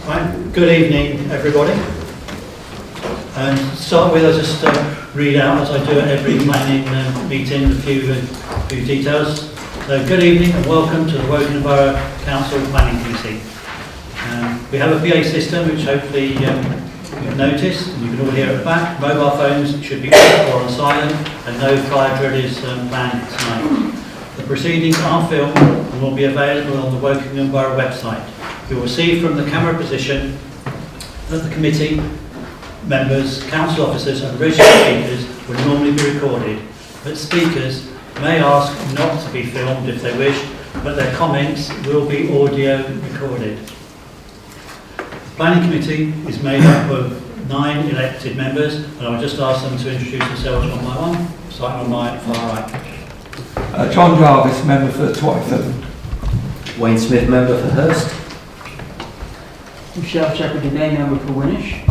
Right, good evening everybody. And to start with, I'll just read out, as I do at every planning meeting, a few details. So good evening and welcome to the Woking Borough Council Planning Committee. We have a PA system which hopefully you've noticed, and you can all hear at the back. Mobile phones should be off or on silent, and no fire drill is planned tonight. The proceedings are filmed and will be available on the Woking Borough website. You will see from the camera position that the committee members, council officers and registered speakers will normally be recorded, but speakers may ask not to be filmed if they wish, but their comments will be audio recorded. The planning committee is made up of 9 elected members, and I'll just ask them to introduce themselves one by one, starting on my far right. John Jarvis, member for Twyford. Wayne Smith, member for Hurst. Michelle Shepherd-Day, member for Winnish.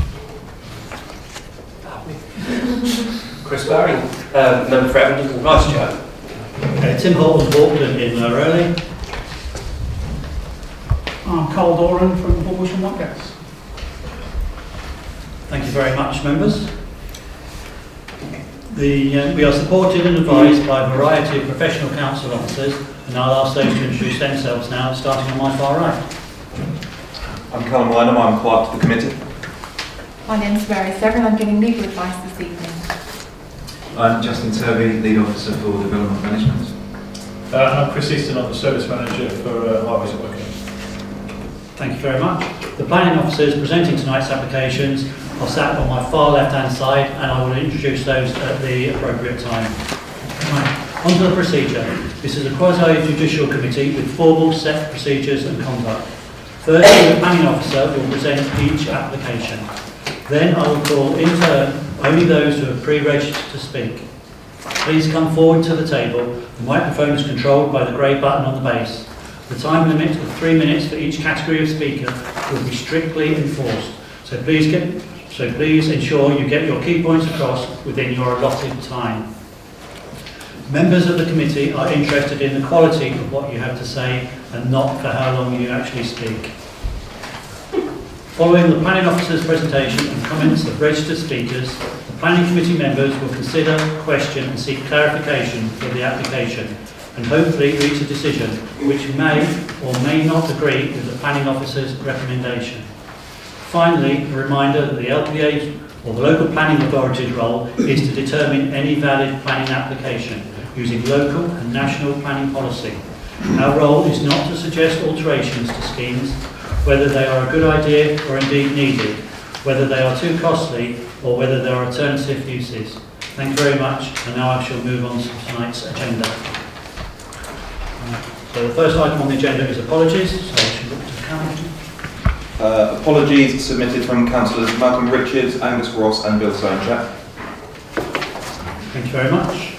Chris Barry, member for Evandon and Vice Chair. Tim Horton walked in there early. I'm Carl Doran from Bullbush and Whitegates. Thank you very much, members. We are supported and advised by a variety of professional council officers, and I'll ask those to introduce themselves now, starting on my far right. I'm Callum Lynham, I'm clerk to the committee. My name is Mary Severn, I'm giving legal advice this evening. I'm Justin Turvey, lead officer for development management. I'm Chris Easton, I'm the service manager for Highways at Woking. Thank you very much. The planning officers presenting tonight's applications are sat on my far left-hand side, and I will introduce those at the appropriate time. Right. On to the procedure. This is a quasi-judicial committee with formal set procedures and conduct. Firstly, the planning officer will present each application. Then I will call in turn only those who have pre-registered to speak. Please come forward to the table. The microphone is controlled by the grey button on the base. The time limit of 3 minutes for each category of speaker will be strictly enforced. So please ensure you get your key points across within your allotted time. Members of the committee are interested in the quality of what you have to say and not for how long you actually speak. Following the planning officer's presentation and comments of registered speakers, the planning committee members will consider, question and seek clarification for the application and hopefully reach a decision which may or may not agree with the planning officer's recommendation. Finally, a reminder that the LPA or the local planning authority's role is to determine any valid planning application using local and national planning policy. Our role is not to suggest alterations to schemes, whether they are a good idea or indeed needed, whether they are too costly or whether there are alternative uses. Thank you very much, and now I shall move on to tonight's agenda. So the first item on the agenda is apologies, so I should look to the camera. Apologies submitted from councillors Malcolm Richards, Angus Ross and Bill Sonechak. Thank you very much.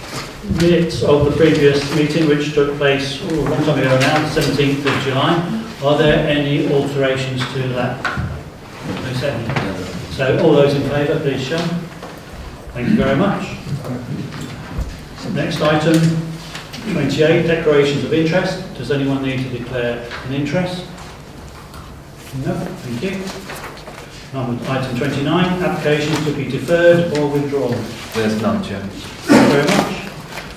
Minutes of the previous meeting, which took place a long time ago now, the 17th of July. Are there any alterations to that? No, certainly. So all those in favour, please show. Thank you very much. Next item, 28, declarations of interest. Does anyone need to declare an interest? No, thank you. Item 29, applications to be deferred or withdrawn. There's none, Chair. Thank you very much.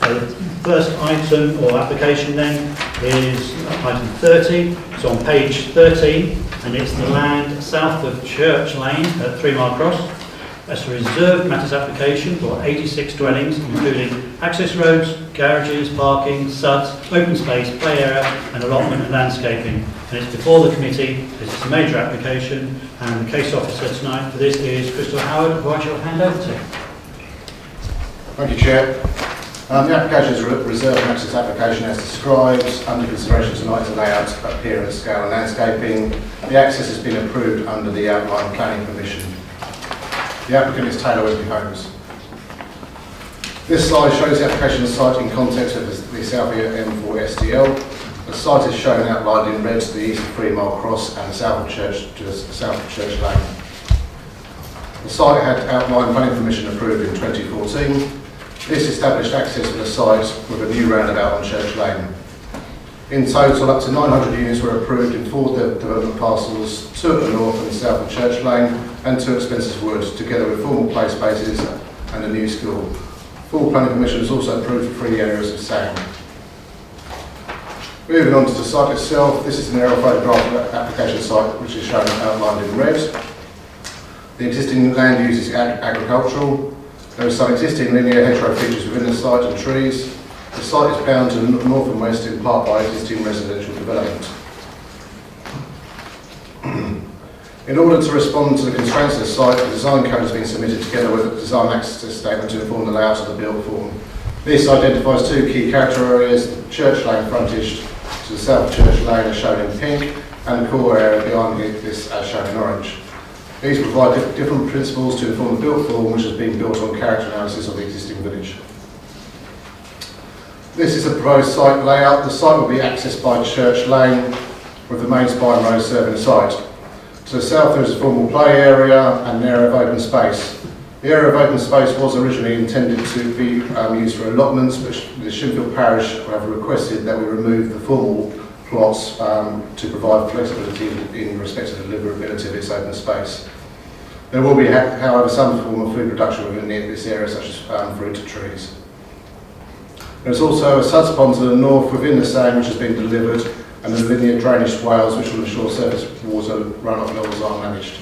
So the first item or application then is item 30. It's on page 13 and it's the land south of Church Lane at 3 Mile Cross. That's a reserved matters application for 86 dwellings, including access roads, garages, parking, suds, open space, play area and allotment and landscaping. And it's before the committee. This is a major application, and the case officer tonight for this is Crystal Howard, who I shall hand over to. Thank you, Chair. The application is a reserved access application as described. Under consideration tonight is a layout, appearance, scale and landscaping. The access has been approved under the outline planning permission. The applicant is Taylor Wesley Holmes. This slide shows the application of the site in context of the Southie M4 STL. The site is shown outlined in red to the east of 3 Mile Cross and the south of Church Lane. The site had outline planning permission approved in 2014. This established access to the site with a new roundabout on Church Lane. In total, up to 900 units were approved in 4 development parcels, 2 at the north and south of Church Lane and 2 at Spencer's Wood, together with formal play spaces and a new school. Full planning permission was also approved for 3 areas of sound. Moving on to the site itself, this is an aerial photograph application site which is shown outlined in red. The existing land use is agricultural. There are some existing linear hedgerow features within the site and trees. The site is bound to the north and west in part by existing residential development. In order to respond to the constraints of the site, the design code has been submitted together with a design access statement to inform the layout of the build form. This identifies 2 key character areas: the Church Lane frontage to the south of Church Lane as shown in pink, and the core area beyond this as shown in orange. These provide different principles to inform the built form, which has been built on character analysis of the existing village. This is a proposed site layout. The site will be accessed by Church Lane, with the main spine road serving the site. To the south there is a formal play area and an area of open space. The area of open space was originally intended to be used for allotments, but the Shinfield Parish have requested that we remove the formal plots to provide flexibility in respect to the deliverability of its open space. There will be, however, some form of food production within this area, such as fruit trees. There is also a suds pond to the north within the same, which has been delivered, and the linear drainage swales, which will ensure surface water runoff levels are managed.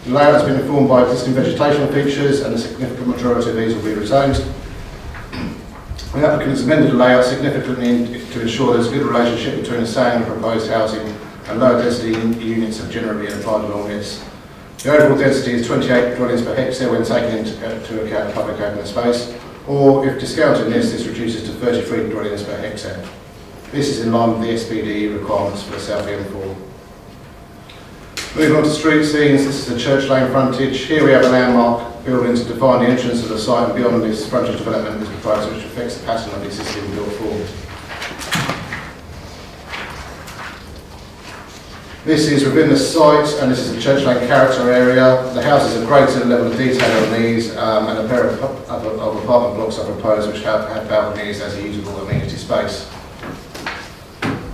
The layout has been informed by existing vegetation features, and a significant majority of these will be retained. The applicant has amended the layout significantly to ensure there is a good relationship between the same and proposed housing, and lower density units have generally been applied along this. The overall density is 28 dwellings per hectare when taking into account public open space, or if discounting this reduces to 33 dwellings per hectare. This is in line with the SPD requirements for the South M4. Moving on to street scenes, this is the Church Lane frontage. Here we have a landmark building to define the entrance of the site, and beyond this frontage development is proposed, which affects the pattern of the existing built form. This is within the site, and this is the Church Lane character area. The houses are greater level of detail on these, and a pair of apartment blocks are proposed which have balconies as a usable amenity space.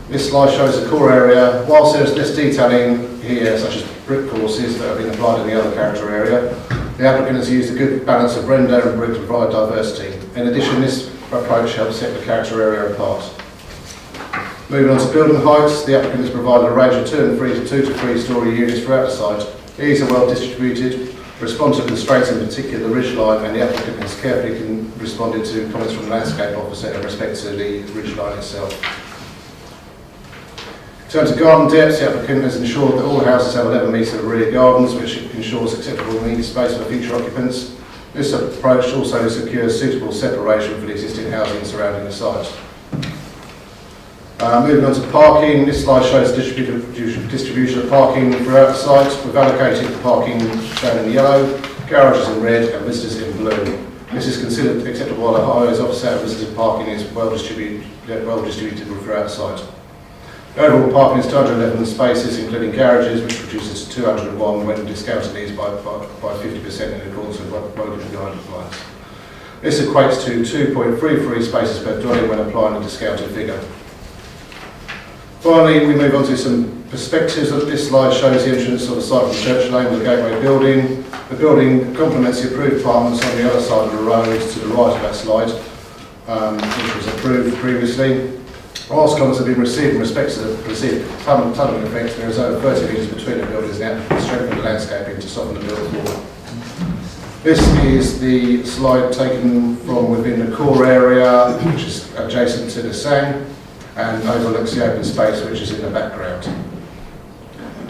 This slide shows the core area. Whilst there is less detailing here, such as brick courses that have been applied in the other character area, the applicant has used a good balance of render and brick to provide diversity. In addition, this approach helps set the character area apart. Moving on to building heights, the applicant has provided a range of 2 to 3 storey units throughout the site. These are well distributed, respond to constraints, in particular the ridge line, and the applicant has carefully responded to comments from the landscape officer in respect to the ridge line itself. In terms of garden depths, the applicant has ensured that all houses have 11 metres of rear gardens, which ensures acceptable needed space for future occupants. This approach also secures suitable separation for the existing housing surrounding the site. Moving on to parking, this slide shows distribution of parking throughout the site. We've allocated the parking shown in yellow, garages in red and visitors in blue. This is considered acceptable while the highways offset visitor parking is well distributed throughout the site. The overall parking is 211 spaces, including garages, which reduces to 201 when discounting these by 50% in accordance with local guidelines. This equates to 2.33 spaces per dwelling when applying a discounted figure. Finally, we move on to some perspectives. This slide shows the entrance of the site from Church Lane with the gateway building. The building complements the approved apartments on the other side of the road to the right of that slide, which was approved previously. Whilst comments have been received in respect to the perceived tunnelling effect, there is over 30 metres between the buildings now to strengthen the landscaping to soften the build form. This is the slide taken from within the core area, which is adjacent to the Sang, and overlooks the open space which is in the background.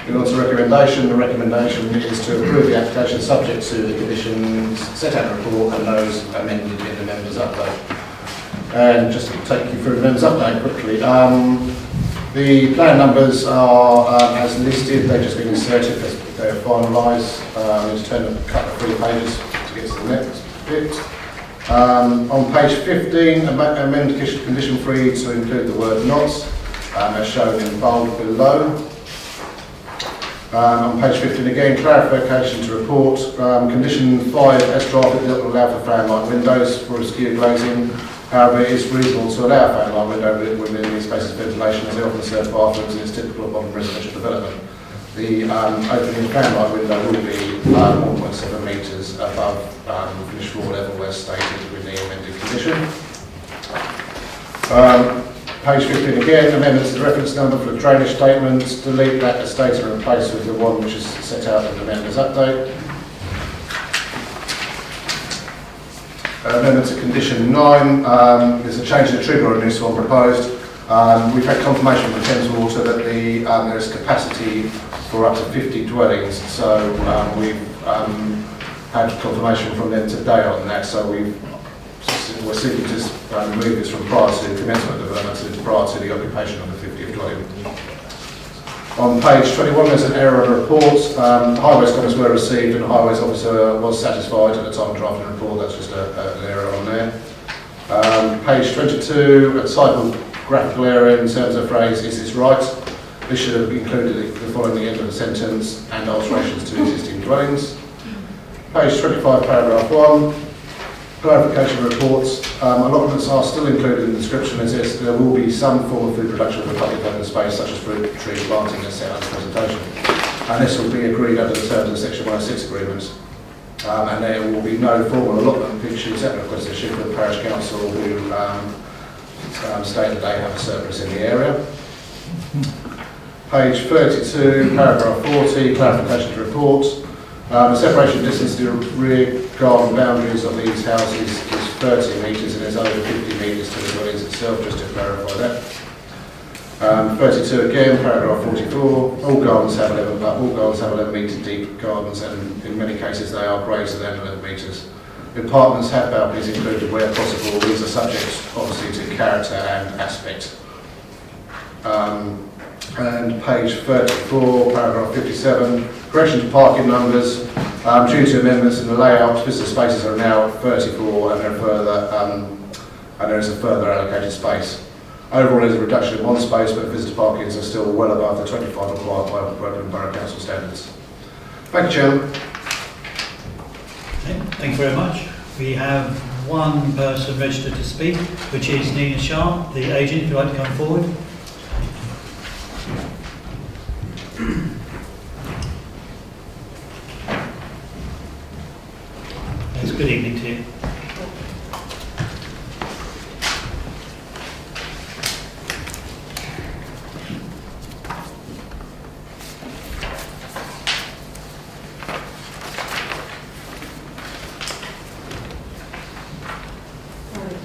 Moving on to recommendation, the recommendation is to approve the application subject to the conditions set out in the report and those amended in the members' update. And just to take you through the members' update quickly, the plan numbers are as listed, they've just been inserted, they're finalised. Let's turn a couple of 3 pages to get to the next bit. On page 15, amend condition 3 to include the word "not," as shown in bold below. On page 15 again, clarification to report. Condition 5 as drafted will allow for fan-light windows for obscure glazing. However, it is reasonable to allow a fan line window within these spaces of ventilation as they often serve bathrooms and is typical of modern residential development. The opening fan line window will be 1.7 metres above finished floor level as stated with the amended condition. Page 15 again, amendments to the reference number for the drainage statements, delete that as stated and replace with the one which is set out in the members update. Amendment to condition 9, there's a change in the trigger ordinance one proposed. We've had confirmation from Thames Water that there is capacity for up to 50 dwellings, so we've had confirmation from them today on that, so we're seeking to move this from prior to commencement of development to prior to the occupation of the 50th dwelling. On page 21 there's an error on the report. Highways comments were received and the Highways officer was satisfied at the time of drafting the report. That's just an error on there. Page 22, a typographical error in terms of phrase, is this right? This should have included the following the end of the sentence and alterations to existing dwellings. Page 25, paragraph 1. Clarification reports. Allotments are still included in the description as there will be some form of food production of the public open space such as fruit, tree planting as set out in the presentation. And this will be agreed under the terms of Section 106 agreement. And there will be no formal allotment picture except of course the Sheffield Parish Council who state that they have a surplus in the area. Page 32, paragraph 40, clarification to report. The separation distance to the rear garden boundaries of these houses is 30 metres and is over 50 metres to the dwellings itself, just to clarify that. 32 again, paragraph 44. All gardens have 11 metre deep gardens, and in many cases they are greater than 11 metres. Apartments have balconies included where possible. These are subject, obviously, to character and aspect. And page 34, paragraph 57. Correction to parking numbers. Due to amendments in the layout, visitor spaces are now 34, and there is a further allocated space. Overall, there's a reduction in one space, but visitor parkings are still well above the 25 required by Woking Borough Council standards. Thank you, Chairman. Okay, thank you very much. We have one person registered to speak, which is Nina Sharp, the agent, if you'd like to come forward. Yes, good evening to you.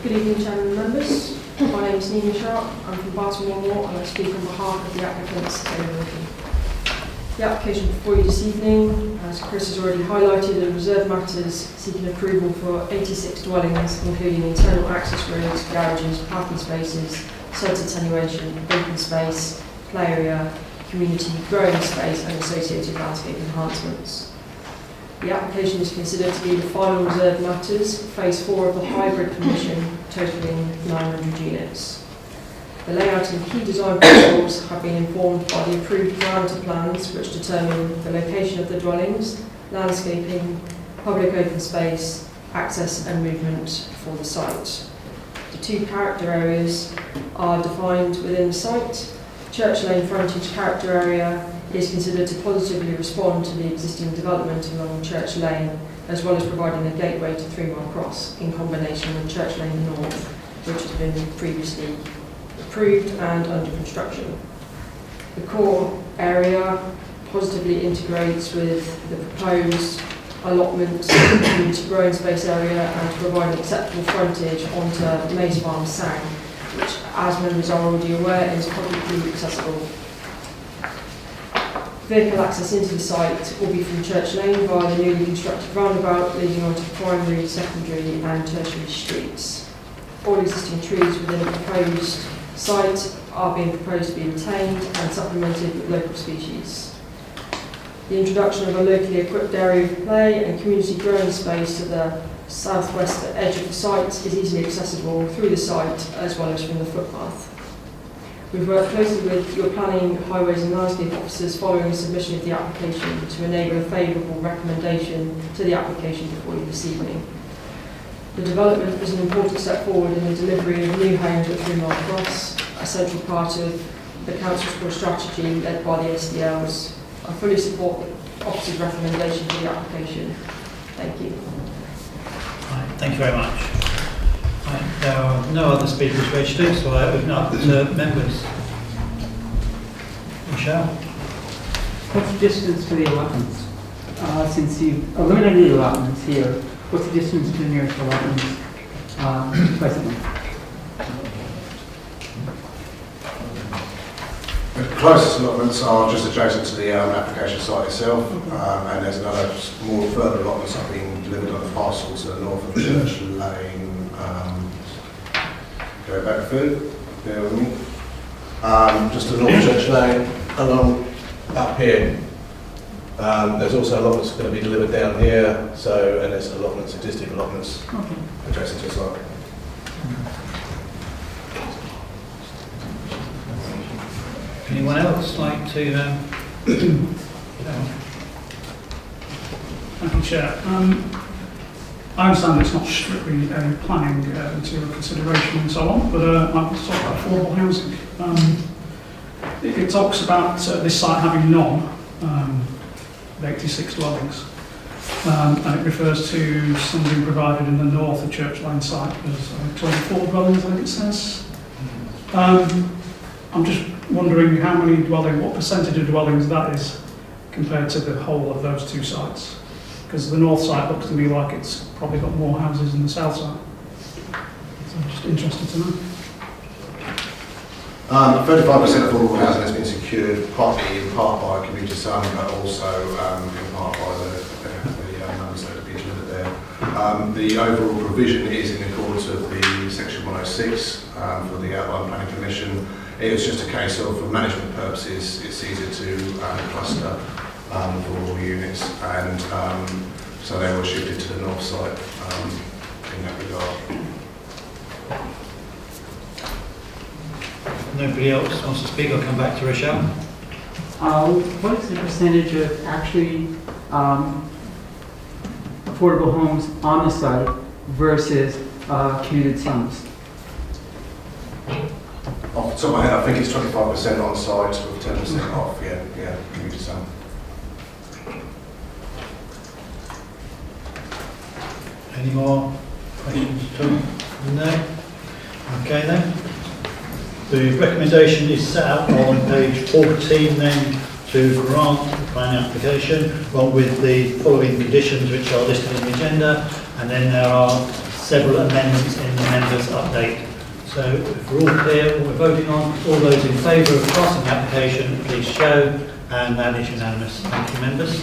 Good evening, Chairman and members. My name is Nina Sharp. I'm from Barton Law and I speak on behalf of the applicants. The application before you this evening, as Chris has already highlighted, are reserved matters seeking approval for 86 dwellings, including internal access roads, garages, parking spaces, site attenuation, open space, play area, community growing space and associated landscape enhancements. The application is considered to be the final reserved matters, phase 4 of the hybrid permission, totalling 900 units. The layout and key design principles have been informed by the approved parameter plans which determine the location of the dwellings, landscaping, public open space, access and movement for the site. The two character areas are defined within the site. Church Lane frontage character area is considered to positively respond to the existing development along Church Lane, as well as providing a gateway to 3 Mile Cross in combination with Church Lane North, which has been previously approved and under construction. The core area positively integrates with the proposed allotment into growing space area and to provide an acceptable frontage onto Maze Farm Sang, which, as members are already aware, is publicly accessible. Vehicle access into the site will be from Church Lane via the newly constructed roundabout leading onto primary, secondary and tertiary streets. All existing trees within the proposed site are being proposed to be retained and supplemented with local species. The introduction of a locally equipped area of play and community growing space to the southwest edge of the site is easily accessible through the site as well as from the footpath. We've worked closely with your planning, highways and landscape officers following the submission of the application to enable a favourable recommendation to the application before you this evening. The development is an important step forward in the delivery of new homes at 3 Mile Cross, a central part of the Council's core strategy led by the SDLs. I fully support the officer's recommendation for the application. Thank you. Right, thank you very much. Right, there are no other speakers registered, so I open up to members. Michelle? What's the distance to the allotments? Since you've eliminated the allotments here, what's the distance to the nearest allotments presently? The closest allotments are just adjacent to the application site itself, and there's another more further allotments that are being delivered on the parcel to the north of Church Lane. Go back through, bear with me. Just to the north of Church Lane, along up here. There's also allotments going to be delivered down here, so, and there's allotments, existing allotments adjacent to the site. Anyone else like to? Thank you, Chair. I understand it's not strictly a planning material consideration and so on, but I want to talk about affordable housing. It talks about this site having none, 86 dwellings, and it refers to something provided in the north of Church Lane site as 24 dwellings, I think it says. I'm just wondering how many dwellings, what percentage of dwellings that is compared to the whole of those two sites. Because the north side looks to me like it's probably got more houses than the south side. So I'm just interested to know. 35% of affordable housing has been secured partly in part by Community Sun, but also in part by the numbers that have been delivered there. The overall provision is in accordance with the Section 106 for the Outline Planning Commission. It was just a case of, for management purposes, it's easier to cluster for all units, and so they were shifted to the north side in that regard. Nobody else wants to speak? I'll come back to Rochelle. What is the percentage of actually affordable homes on the site versus commuted sums? Off the top of my head, I think it's 25% on site with 10% off, yeah, community sun. Any more questions at all? No? Okay then. The recommendation is set out on page 14 then to grant the planning application, along with the following conditions which are listed in the agenda, and then there are several amendments in the members' update. So if we're all clear what we're voting on, all those in favour of passing the application, please show, and that is unanimous. Thank you, members.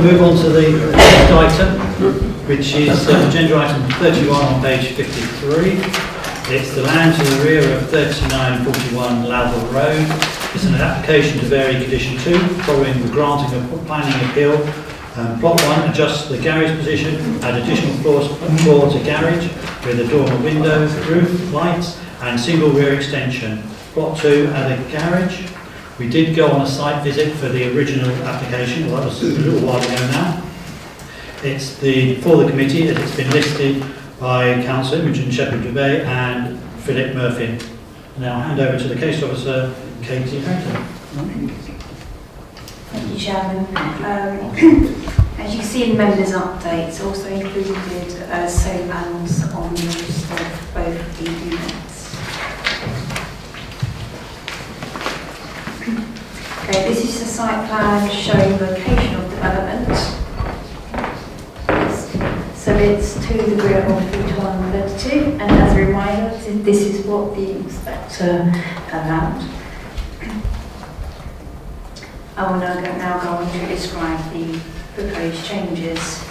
Move on to the next item, which is agenda item 31 on page 53. It's the land to the rear of 3941 Loughborough Road. It's an application to vary condition 2 following the granting of planning appeal. Plot 1 adjusts the garage position, add additional floor to garage with a dormer window, roof, lights and single rear extension. Plot 2 add a garage. We did go on a site visit for the original application, well, that was a little while ago now. It's for the committee, as it's been listed by Councillor Imogen Shepherd-Dubé and Philip Murphy. Now I'll hand over to the case officer, Katie Harrington. Thank you, Chairman. As you can see in the members' updates, also included solar panels on the roofs of both the units. Okay, this is the site plan showing the location of development. So it's to the rear of 4132, and as a reminder, this is what the inspector allowed. I will now go on to describe the proposed changes.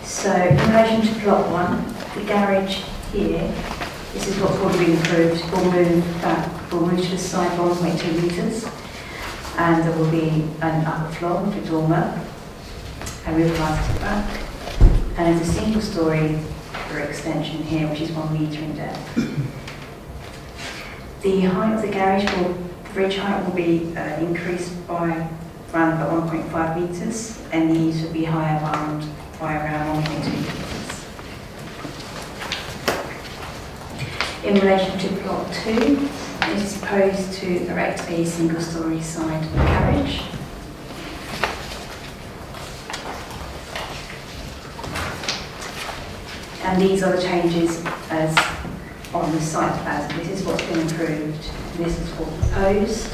So in relation to plot 1, the garage here, this is what's already been approved, will move to the side 1.2 metres, and there will be an upper floor with a dormer, a roof light at the back, and there's a single storey for extension here, which is 1 metre in depth. The height of the garage the bridge height will be increased by around about 1.5 metres, and these will be higher by around 1.2 metres. In relation to plot 2, it is proposed to erect a single storey side carriage. And these are the changes as on the site plan. This is what's been approved, and this is what's proposed.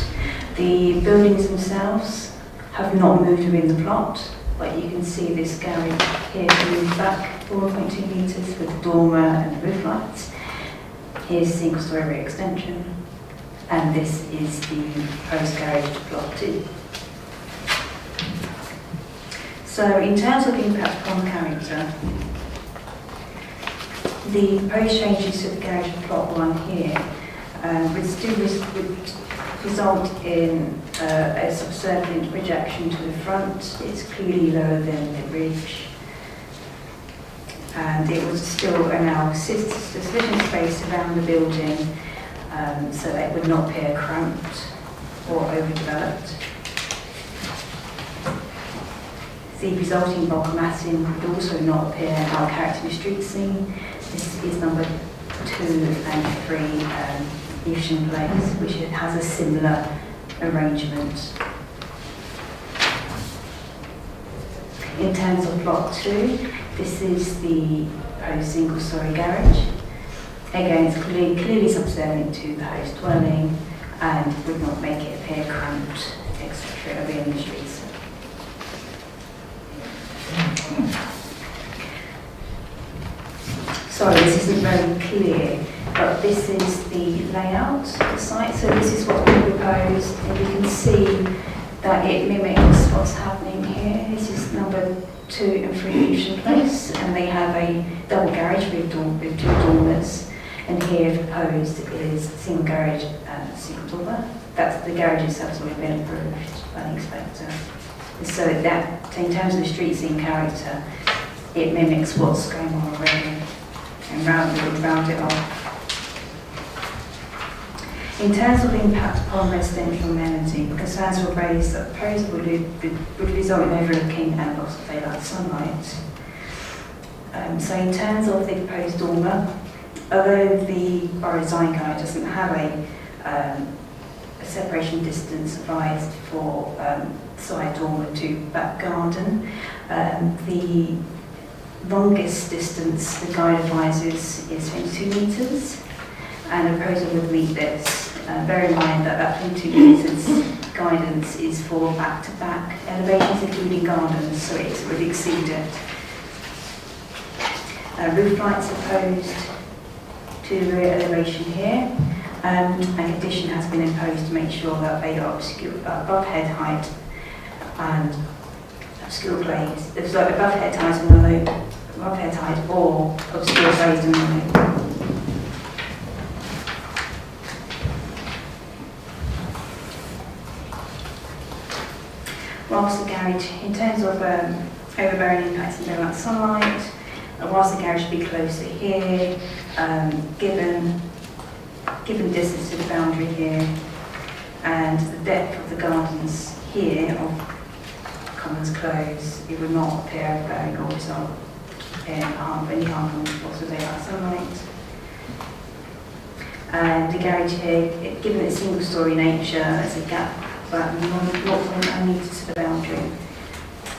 The buildings themselves have not moved within the plot, but you can see this garage here moved back 4.2 metres with the dormer and the roof lights. Here's single storey extension, and this is the proposed garage to plot 2. So in terms of impact upon character, the proposed changes to the garage to plot 1 here would result in a subservient projection to the front. It's clearly lower than the bridge, and it would still allow sufficient space around the building so that it would not appear cramped or overdeveloped. The resulting bulk massing would also not appear out of character in the street scene. This is number 2 and 3 Evesham Place, which has a similar arrangement. In terms of plot 2, this is the proposed single storey garage. Again, it's clearly subservient to the host dwelling and would not make it appear cramped, etc. in the streets. Sorry, this isn't very clear, but this is the layout of the site. So this is what's been proposed, and you can see that it mimics what's happening here. This is number 2 and 3 Evesham Place, and they have a double garage with 2 dormers. And here proposed is single garage and single dormer. That's the garage itself has already been approved by the inspector. So that, in terms of the street scene character, it mimics what's going on already and round it off. In terms of impact upon residential amenity, concerns were raised that the proposal would result in overlooking and loss of daylight sunlight. So in terms of the proposed dormer, although the Borough Design Guide doesn't have a separation distance advised for side dormer to back garden, the longest distance the guide advises is 22 metres, and the proposal would meet this. Bear in mind that 22 metres guidance is for back-to-back elevations, including gardens, so it would exceed it. Roof lights are proposed to the rear elevation here, and a condition has been imposed to make sure that they are above head height and obscure glazed. There's like above head height and below, above head height or obscure glazed and below. Whilst the garage, in terms of overbearing impacts and daylight sunlight, whilst the garage should be closer here, given distance to the boundary here, and the depth of the gardens here of Commons Close, it would not appear overbearing or result in any harmful loss of daylight sunlight. And the garage here, given its single-storey nature, there's a gap about 0.9 metres to the boundary.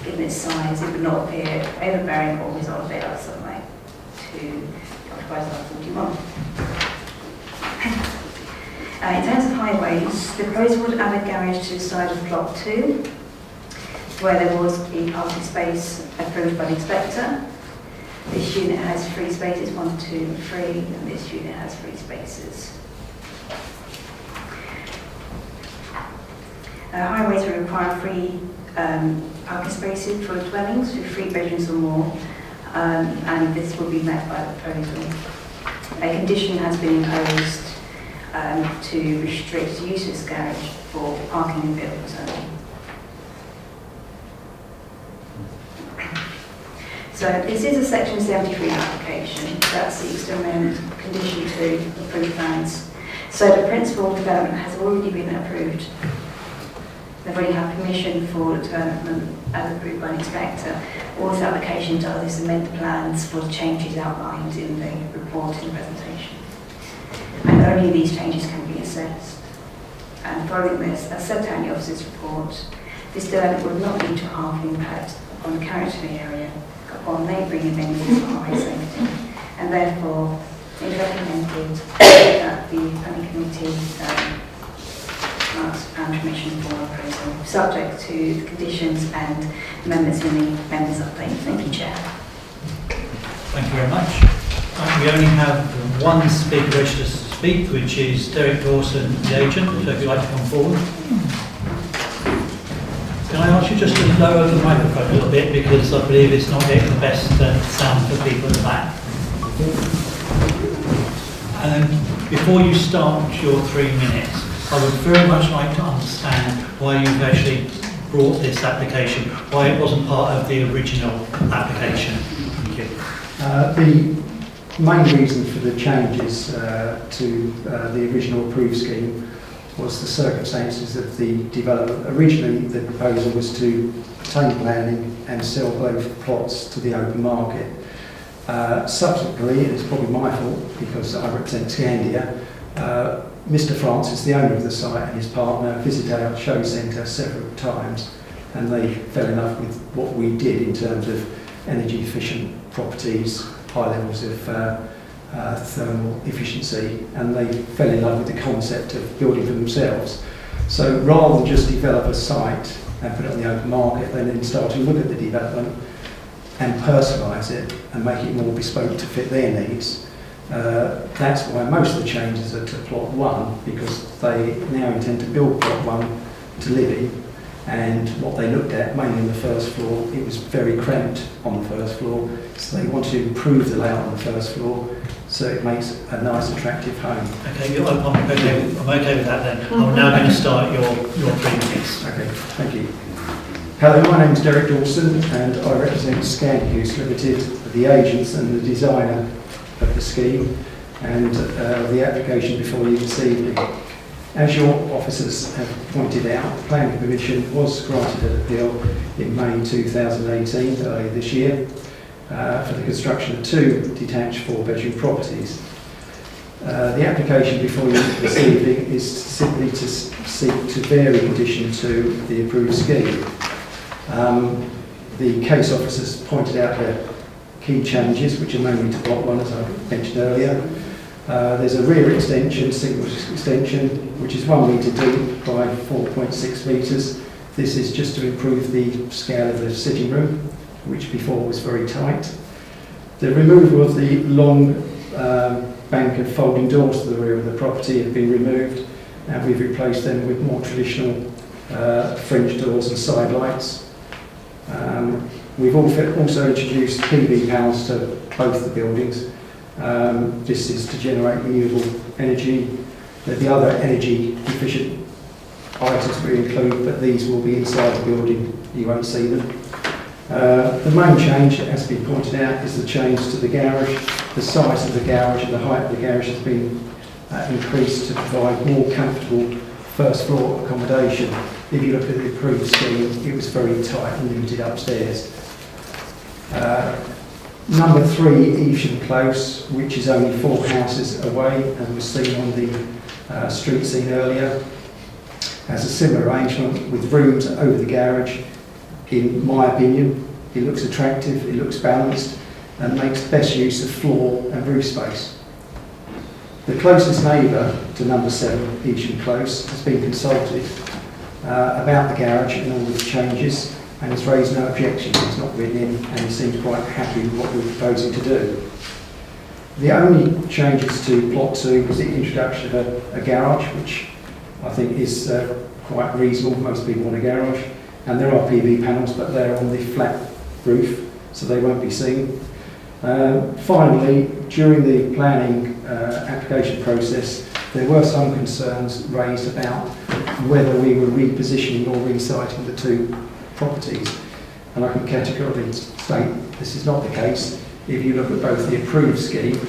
Given its size, it would not appear overbearing or result in daylight sunlight to occupiers of 41. In terms of highways, the proposal would add a garage to the side of plot 2, where there was a parking space approved by the inspector. This unit has 3 spaces, 1, 2, and 3, and this unit has 3 spaces. Highways will require free parking spaces for dwellings with 3 bedrooms or more, and this will be met by the proposal. A condition has been imposed to restrict use of this garage for parking in vehicles only. So this is a Section 73 application that seeks to amend Condition 2 approved plans. So the principal development has already been approved. They've already had permission for the development as approved by an inspector. All this application does is amend the plans for the changes outlined in the report in the presentation. And only these changes can be assessed. And following this, as set out in the officer's report, this development would not lead to harm or impact on the character of the area, upon neighbouring amenities or high safety, and therefore it is recommended that the planning committee grants and permission for appraisal, subject to the conditions and amendments in the members' update. Thank you, Chair. Thank you very much. We only have one speaker registered to speak, which is Derek Dawson, the agent, so if you'd like to come forward. Can I ask you just to lower the microphone a little bit, because I believe it's not getting the best sound for people at the back. And before you start your 3 minutes, I would very much like to understand why you've actually brought this application, why it wasn't part of the original application. Thank you. The main reason for the changes to the original approved scheme was the circumstances of the development. Originally, the proposal was to obtain planning and sell both plots to the open market. Subsequently, it's probably my fault because I represent Scandia, Mr. Francis, the owner of the site, and his partner visited our show centre several times, and they fell in love with what we did in terms of energy efficient properties, high levels of thermal efficiency, and they fell in love with the concept of building for themselves. So rather than just develop a site and put it on the open market, they then started to look at the development and personalise it and make it more bespoke to fit their needs. That's why most of the changes are to plot 1, because they now intend to build plot 1 to live in, and what they looked at, mainly on the first floor, it was very cramped on the first floor, so they want to improve the layout on the first floor so it makes a nice attractive home. Okay, I'm okay with that then. I'm now going to start your 3 minutes. Okay, thank you. Hello, my name is Derek Dawson and I represent Scandius Limited, the agents and the designer of the scheme and the application before you this evening. As your officers have pointed out, planning permission was granted an appeal in May 2018, earlier this year, for the construction of 2 detached 4-bedroom properties. The application before you this evening is simply to seek to vary condition to the approved scheme. The case officers pointed out the key changes, which are mainly to plot 1, as I mentioned earlier. There's a rear extension, single extension, which is 1 metre deep by 4.6 metres. This is just to improve the scale of the sitting room, which before was very tight. The removal of the long bank of folding doors to the rear of the property have been removed, and we've replaced them with more traditional French doors and side lights. We've also introduced PV panels to both the buildings. This is to generate renewable energy. There'll be other energy efficient items we include, but these will be inside the building, you won't see them. The main change that has been pointed out is the change to the garage. The size of the garage and the height of the garage has been increased to provide more comfortable first floor accommodation. If you look at the approved scheme, it was very tight and limited upstairs. Number 3, Evesham Close, which is only 4 houses away and was seen on the street scene earlier, has a similar arrangement with rooms over the garage. In my opinion, it looks attractive, it looks balanced and makes best use of floor and roof space. The closest neighbour to number 7, Evesham Close, has been consulted about the garage and all the changes, and has raised no objections. He's not written in and he seems quite happy with what we're proposing to do. The only changes to plot 2 was the introduction of a garage, which I think is quite reasonable. Most people want a garage, and there are PV panels, but they're on the flat roof, so they won't be seen. Finally, during the planning application process, there were some concerns raised about whether we were repositioning or resiting the two properties, and I can categorically state this is not the case. If you look at both the approved scheme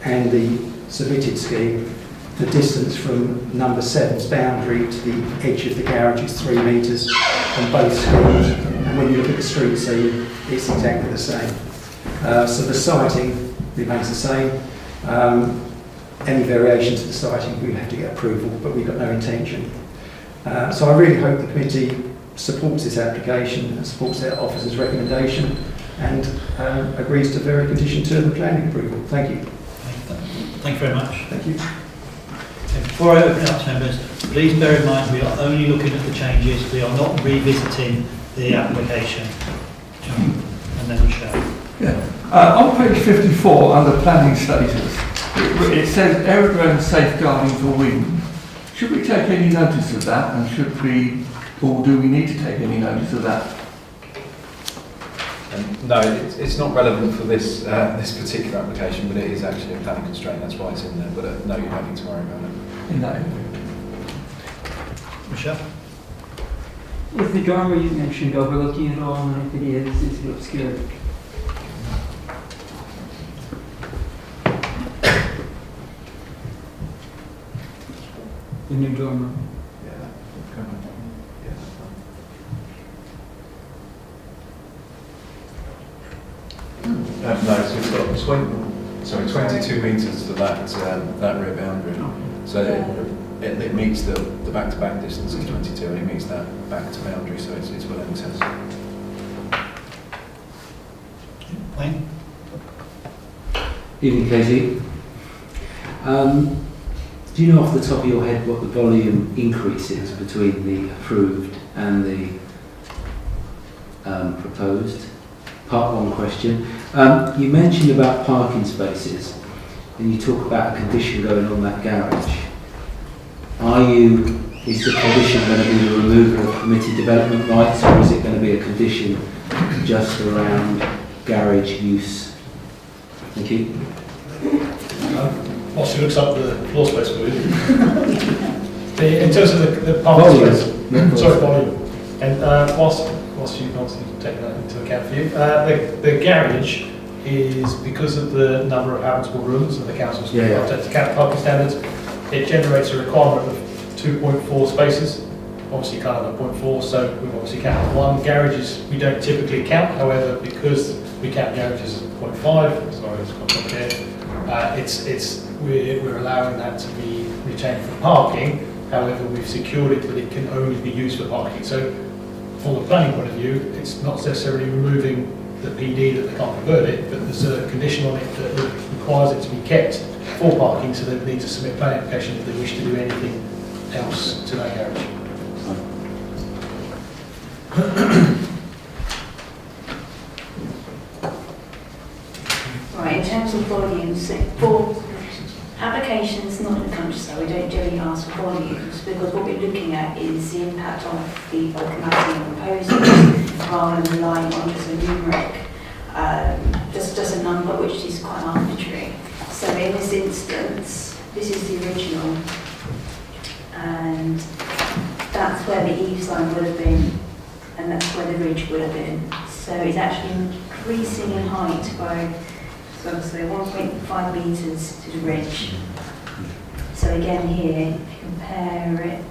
and the submitted scheme, the distance from number 7's boundary to the edge of the garage is 3 metres on both schemes, and when you look at the street scene, it's exactly the same. So the siting remains the same. Any variation to the siting, we'll have to get approval, but we've got no intention. So I really hope the committee supports this application and supports their officer's recommendation and agrees to vary condition 2 of the planning approval. Thank you. Thank you very much. Thank you. Before I open it up to members, please bear in mind we are only looking at the changes. We are not revisiting the application. And then Michelle. Yeah. On page 54, under planning status, it says aerodrome safeguarding for wind. Should we take any notice of that, and should we, or do we need to take any notice of that? No, it's not relevant for this this particular application, but it is actually a planning constraint. That's why it's in there. But no, you don't need to worry about it. In that area. Michelle? Is the drama you mentioned overlooking at all, and if it is it obscured? The new dorm room. No, so it's got 22 metres to that rear boundary. So it meets the back-to-back distance of 22, and it meets that back-to-boundary, so it's well in excess. Wayne? Evening, Katie. Do you know off the top of your head what the volume increase is between the approved and the proposed? Part 1 question. You mentioned about parking spaces, and you talk about a condition going on that garage. Is the condition going to be the removal of permitted development rights, or is it going to be a condition just around garage use? Thank you. Whilst he looks up the floor space for you. In terms of the parking space, sorry, volume. And whilst you obviously take that into account for you, the garage is, because of the number of habitable rooms and the council's parking standards, it generates a requirement of 2.4 spaces. Obviously, you can't have 0.4, so we've obviously counted 1. Garages we don't typically count, however, because we count garages as 0.5, sorry, it's got complicated. We're allowing that to be retained for parking. However, we've secured it that it can only be used for parking. So, from the planning point of view, it's not necessarily removing the PD that they can't convert it, but there's a condition on it that requires it to be kept for parking, so they need to submit a planning application if they wish to do anything else to that garage. Right, in terms of volumes, for applications not in the countryside, we don't generally ask for volumes, because what we're looking at is the impact of the mapping proposals rather than relying on just a numeric, just a number which is quite arbitrary. So in this instance, this is the original, and that's where the eaves line would have been, and that's where the ridge would have been. So it's actually increasing in height by, so 1.5 metres to the ridge. So again here, if you compare it,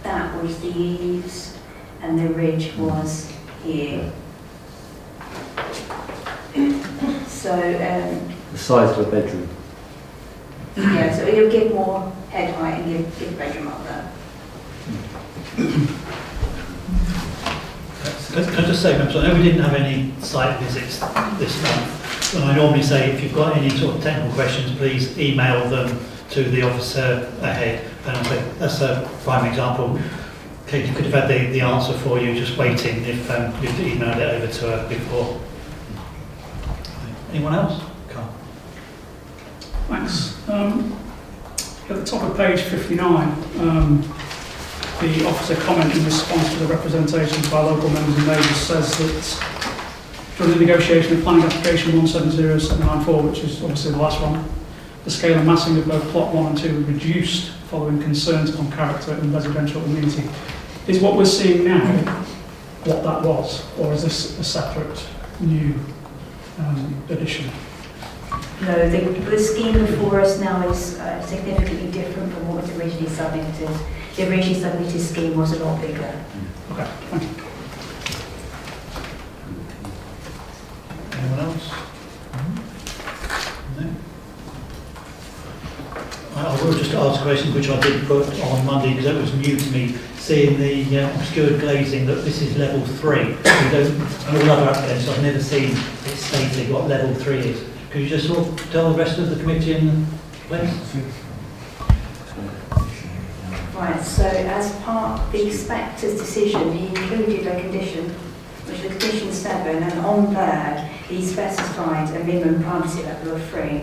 that was the eaves, and the ridge was here. So the size of a bedroom. yeah, so it'll give more head height and give bedroom up there. Can I just say, members, I know we didn't have any site visits this month, and I normally say if you've got any sort of technical questions, please email them to the officer ahead. And I think that's a prime example. Katie could have had the answer for you, just waiting if you'd emailed it over to her before. Anyone else? Carl. Thanks. At the top of page 59, the officer comment in response to the representations by local members and neighbours says that during the negotiation of planning application 170794, which is obviously the last one, the scale and massing of both plot 1 and 2 were reduced following concerns on character and residential amenity. Is what we're seeing now what that was, or is this a separate new addition? No, the scheme before us now is significantly different from what was originally submitted. The originally submitted scheme was a lot bigger. Okay, thank you. Anyone else? No? I will just ask a question which I did put on Monday because it was new to me, seeing the obscured glazing, that this is level 3. We don't, all other applicants, I've never seen it stated what level 3 is. Could you just sort of tell the rest of the committee and please? Right, so as part of the inspector's decision, he included a condition, which was condition 7, and on there he specified a minimum privacy level of 3.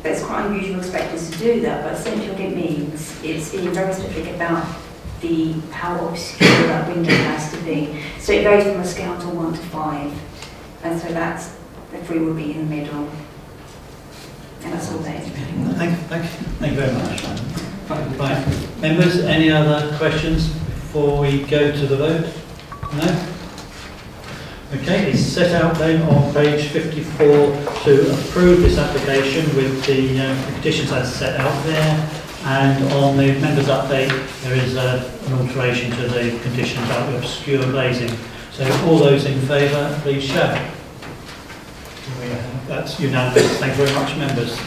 But it's quite unusual for inspectors to do that, but essentially what it means is being very specific about how obscure that window has to be. So it goes from a scale to 1 to 5, and so that's the 3 would be in the middle. And that's all there is. Thank you very much. Right. Members, any other questions before we go to the vote? No? Okay, it's set out then on page 54 to approve this application with the conditions as set out there, and on the members' update there is an alteration to the conditions about the obscure glazing. So all those in favour, please show. That's unanimous. Thank you very much, members.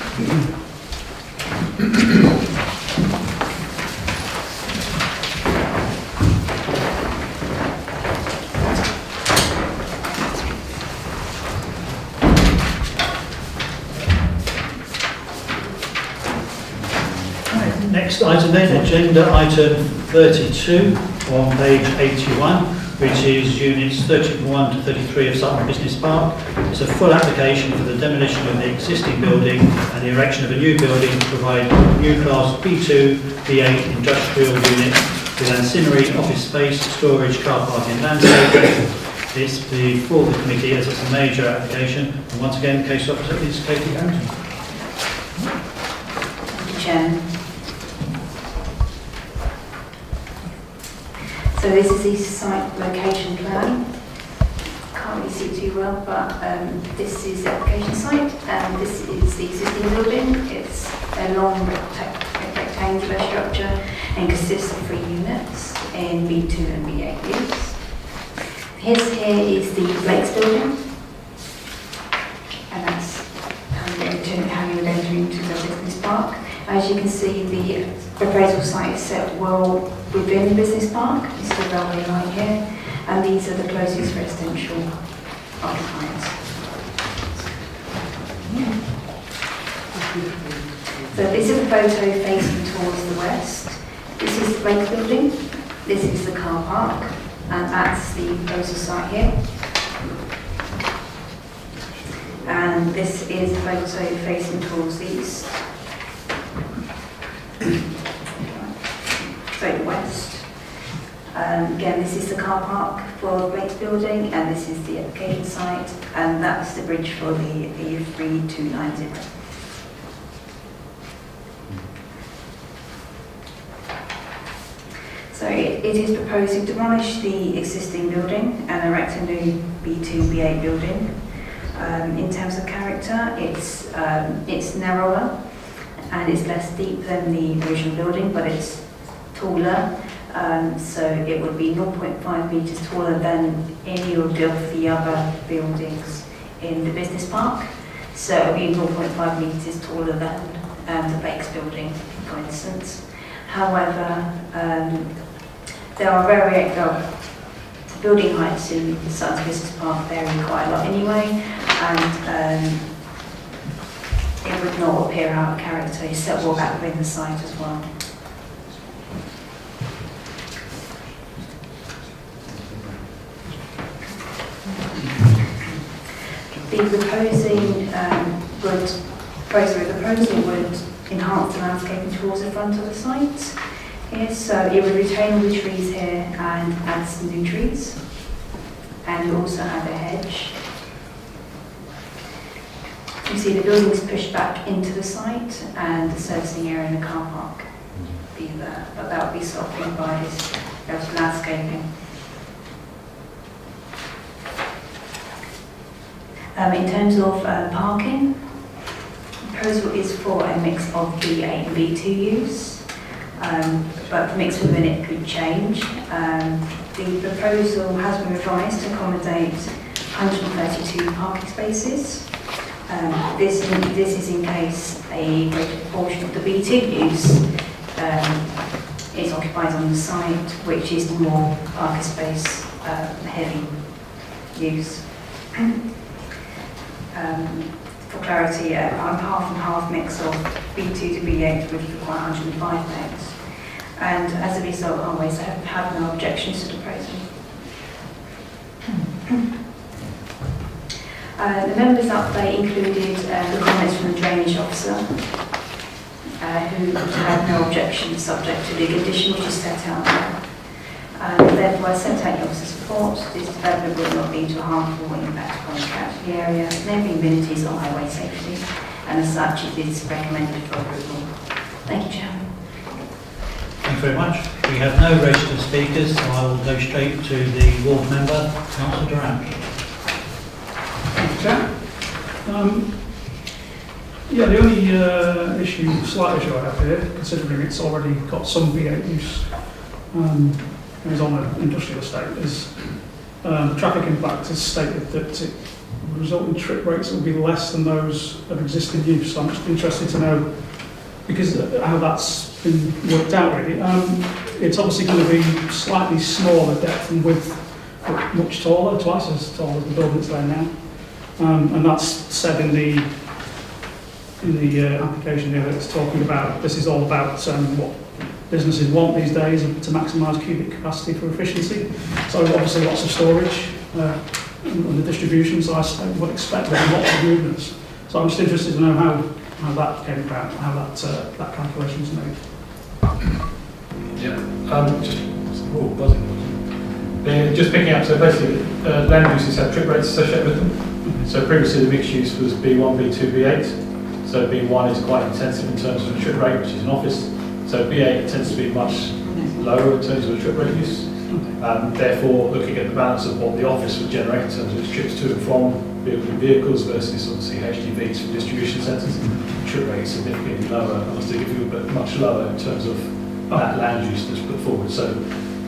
Next item then, agenda item 32 on page 81, which is units 31 to 33 of Sutton Business Park. It's a full application for the demolition of the existing building and the erection of a new building to provide new class B2, B8 industrial unit with ancillary office space, storage, car park and landscaping. It's before the committee as it's a major application. And once again, the case officer is Katie Harrington. Thank you, Chairman. So this is the site location plan. Can't really see too well, but this is the application site, and this is the existing building. It's a long rectangular structure and consists of 3 units in B2 and B8 use. Here is the Blake's building, and that's how you would enter into the business park. As you can see, the proposal site is set well within the business park. It's the railway line here, and these are the closest residential occupiers. So this is a photo facing towards the west. This is the Blake building. This is the car park, and that's the proposal site here. And this is a photo facing towards the east. Straight west. Again, this is the car park for Blake's building, and this is the application site, and that's the bridge for the EU3290. So it is proposing to demolish the existing building and erect a new B2, B8 building. In terms of character, it's narrower and it's less deep than the original building, but it's taller. So it would be 0.5 metres taller than any of the other buildings in the business park. So it would be 0.5 metres taller than the Blake's building, for instance. However, there are the building heights in the Sutton's Business Park vary quite a lot anyway, and it would not appear out of character. It's set well back within the site as well. The proposal would enhance the landscaping towards the front of the site. Yes, so it would retain all the trees here and add some new trees. And we also add a hedge. You see the building's pushed back into the site and the servicing area in the car park be there, but that will be softened by this landscaping. In terms of parking, the proposal is for a mix of B8 and B2 use, but the mix within it could change. The proposal has been revised to accommodate 132 parking spaces. This is in case a greater proportion of the B2 use is occupied on the site, which is the more parking space heavy use. For clarity, a half and half mix of B2 to B8 would require 105 beds. And as a result, Highways have no objections to the proposal. The members' update included the comments from the drainage officer, who had no objections subject to the condition which is set out there. Therefore, I set out your support. This development will not lead to a harmful impact on the character of the area, neighbouring amenities or highway safety, and as such it is recommended for approval. Thank you, Chairman. Thank you very much. We have no registered speakers, so I will go straight to the ward member, Councillor Durant. Thank you, Chair. Yeah, the only slight issue I have here, considering it's already got some V8 use, and is on an industrial estate, is the traffic impact has stated that it will result in trip rates that will be less than those of existing use. So I'm just interested to know, because how that's been worked out really. It's obviously going to be slightly smaller depth and width, but much taller, twice as tall as the building that's there now. And that's said in the application here that it's talking about, this is all about what businesses want these days to maximise cubic capacity for efficiency. So obviously lots of storage and the distribution, so I would expect there lots of movements. So I'm just interested to know how that came about, how that calculation is made. Just picking up, so basically land uses have trip rates associated with them. So previously the mixed use was B1, B2, B8. So B1 is quite intensive in terms of the trip rate, which is an office. So B8 tends to be much lower in terms of the trip rate use. Therefore, looking at the balance of what the office would generate in terms of its trips to and from vehicles versus obviously HGVs from distribution centres, trip rate is significantly lower, obviously give you a bit much lower in terms of that land use that's put forward. So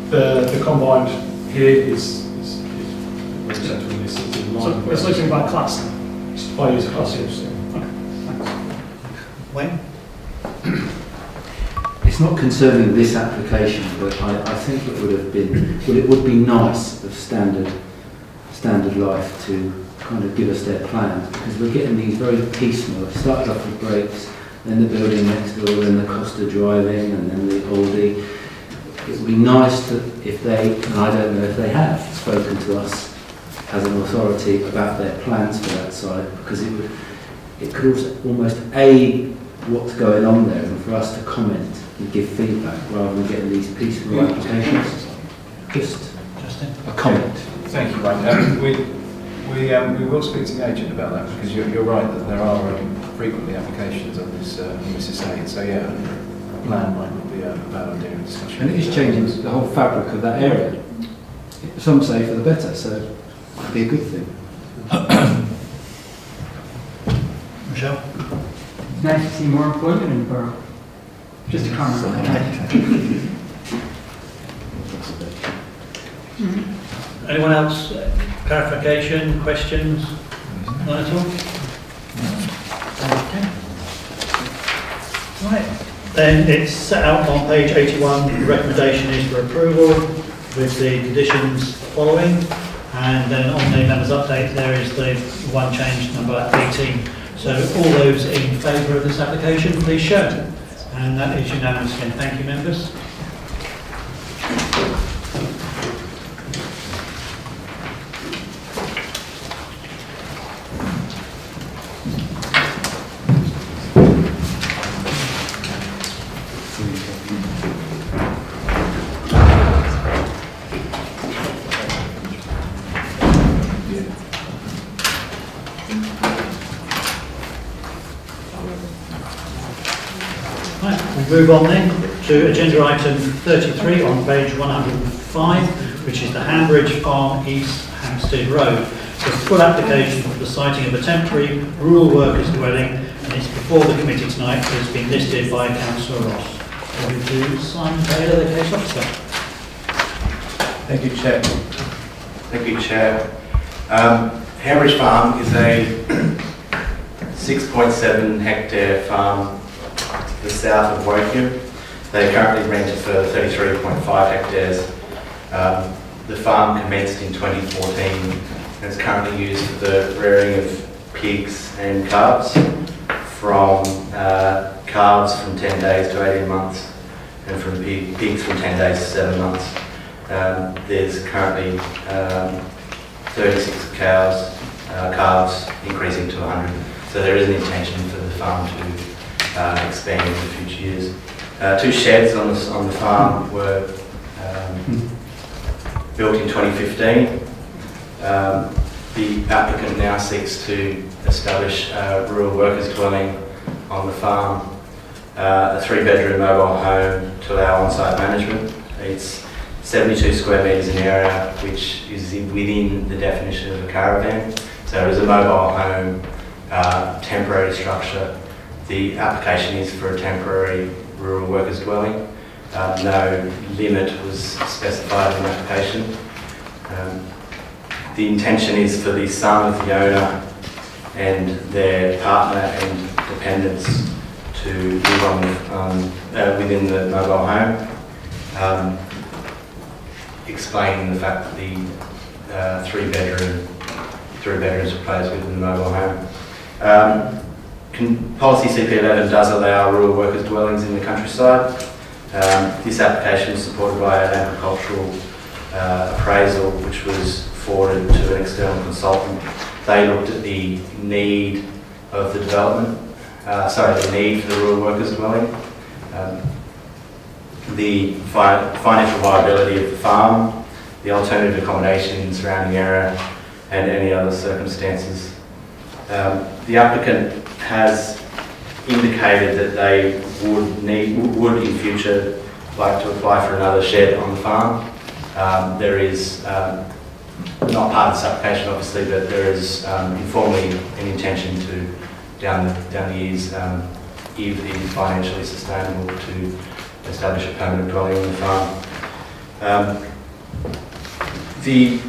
the combined here is residential in this in line. So it's looking by class. By user class, yes. Wayne? It's not concerning this application, but I think it would have been, well, it would be nice of Standard Life to kind of give us their plans, because we're getting these very piecemeal. It started off with breaks, then the building next door, then the Costa driving, and then the Aldi. It would be nice to, if they, and I don't know if they have, spoken to us as an authority about their plans for that site, because it could also almost aid what's going on there, and for us to comment and give feedback rather than getting these piecemeal applications. Just a comment. Thank you, Wayne. We will speak to the agent about that, because you're right that there are frequently applications on this estate. So yeah, a plan might not be a bad idea in discussion. And it is changing the whole fabric of that area. Some say for the better, so it could be a good thing. Michelle? It's nice to see more employment in the borough. Just a comment. Anyone else? Clarification, questions? None at all? Okay. Right. Then it's set out on page 81. The recommendation is for approval with the conditions following. And then on the members' update, there is the one change, number 18. So all those in favour of this application, please show. And that is unanimous again. Thank you, members. Move on then to agenda item 33 on page 105, which is the Hambridge Farm East Hampstead Road. It's a full application for the siting of a temporary rural workers dwelling, and it's before the committee tonight. It's been listed by Councillor Ross. Over to Simon Taylor, the case officer. Thank you, Chair. Thank you, Chair. Hambridge Farm is a 6.7 hectare farm to the south of Woking. They are currently rented for 33.5 hectares. The farm commenced in 2014 and is currently used for the rearing of pigs and calves, from calves from 10 days to 18 months and from pigs from 10 days to 7 months. There's currently 36 calves increasing to 100. So there is an intention for the farm to expand in the future years. 2 sheds on the farm were built in 2015. The applicant now seeks to establish a rural workers dwelling on the farm, a 3-bedroom mobile home to allow on-site management. It's 72 square metres in area, which is within the definition of a caravan. So it is a mobile home, temporary structure. The application is for a temporary rural workers dwelling. No limit was specified in the application. The intention is for the son of the owner and their partner and dependents to live within the mobile home. Explaining the fact that the 3 bedrooms are placed within the mobile home. Policy CP11 does allow rural workers dwellings in the countryside. This application is supported by an agricultural appraisal which was forwarded to an external consultant. They looked at the need of the development, the need for the rural workers dwelling, the financial viability of the farm, the alternative accommodation in the surrounding area, and any other circumstances. The applicant has indicated that they would in future like to apply for another shed on the farm. There is not part of this application obviously, but there is informally an intention to down the years, if it is financially sustainable, to establish a permanent dwelling on the farm. The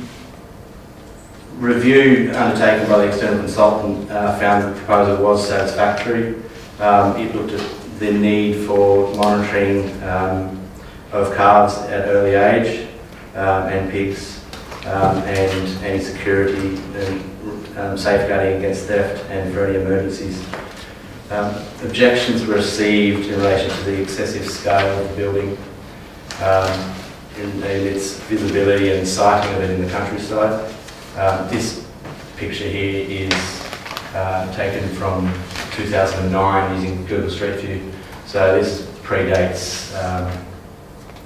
review undertaken by the external consultant found the proposal was satisfactory. It looked at the need for monitoring of calves at early age and pigs, and any security and safeguarding against theft and for any emergencies. Objections were received in relation to the excessive scale of the building and its visibility and siting of it in the countryside. This picture here is taken from 2009 using Google Street View, so this predates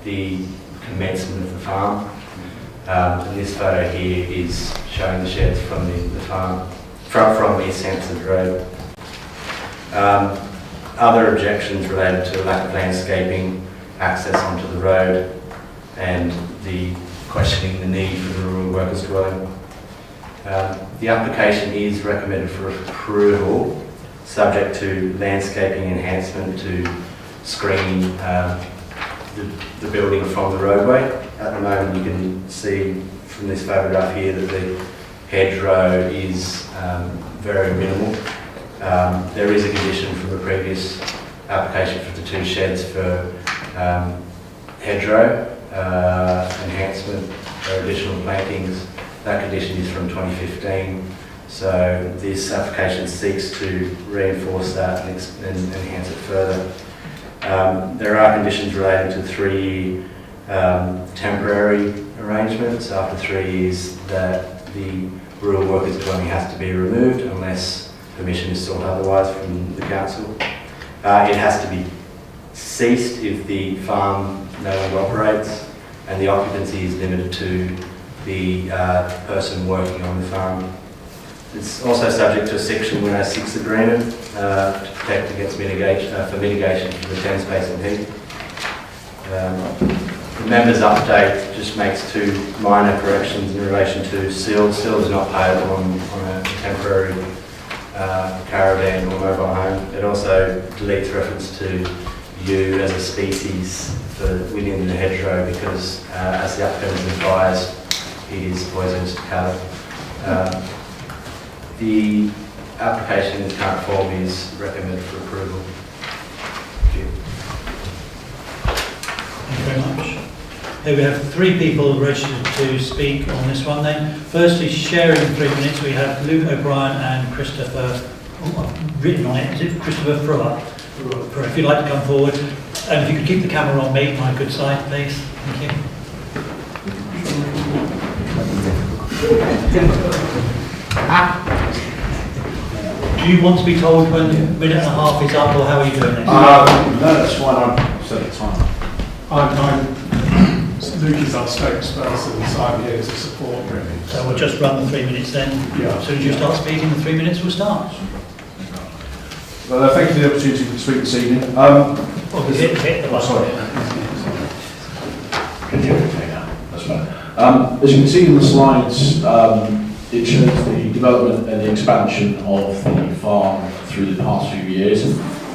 the commencement of the farm. And this photo here is showing the sheds from the farm, from East Hampstead Road. Other objections related to lack of landscaping, access onto the road, and the questioning the need for the rural workers dwelling. The application is recommended for approval, subject to landscaping enhancement to screen the building from the roadway. At the moment you can see from this photograph here that the hedgerow is very minimal. There is a condition from the previous application for the 2 sheds for hedgerow enhancement or additional plantings. That condition is from 2015, so this application seeks to reinforce that and enhance it further. There are conditions relating to 3 temporary arrangements. After 3 years, that the rural workers dwelling has to be removed unless permission is sought otherwise from the council. It has to be ceased if the farm no longer operates, and the occupancy is limited to the person working on the farm. It's also subject to a Section 106 agreement to protect against mitigation, for mitigation for the 10 space and heat. The members' update just makes 2 minor corrections in relation to seals. Seals are not payable on a temporary caravan or mobile home. It also deletes reference to yew as a species for within the hedgerow because, as the applicant advised, it is poisonous to cattle. The application in its current form is recommended for approval. Thank you. Thank you very much. Here we have 3 people registered to speak on this one then. Firstly, sharing 3 minutes, we have Luke O'Brien and Christopher, I've written on it, is it Christopher Fruer? If you'd like to come forward. And if you could keep the camera on me, my good side, please. Thank you. Do you want to be told when the minute and a half is up, or how are you doing this? No, that's fine. I've set the time. Luke is our spokesperson, so I'm here to support really. So we'll just run the 3 minutes then. Yeah. As soon as you start speaking, the 3 minutes will start. Well, thank you for the opportunity to speak this evening. Hit the button. Sorry. Can you okay now? That's fine. As you can see in the slides, it shows the development and the expansion of the farm through the past few years.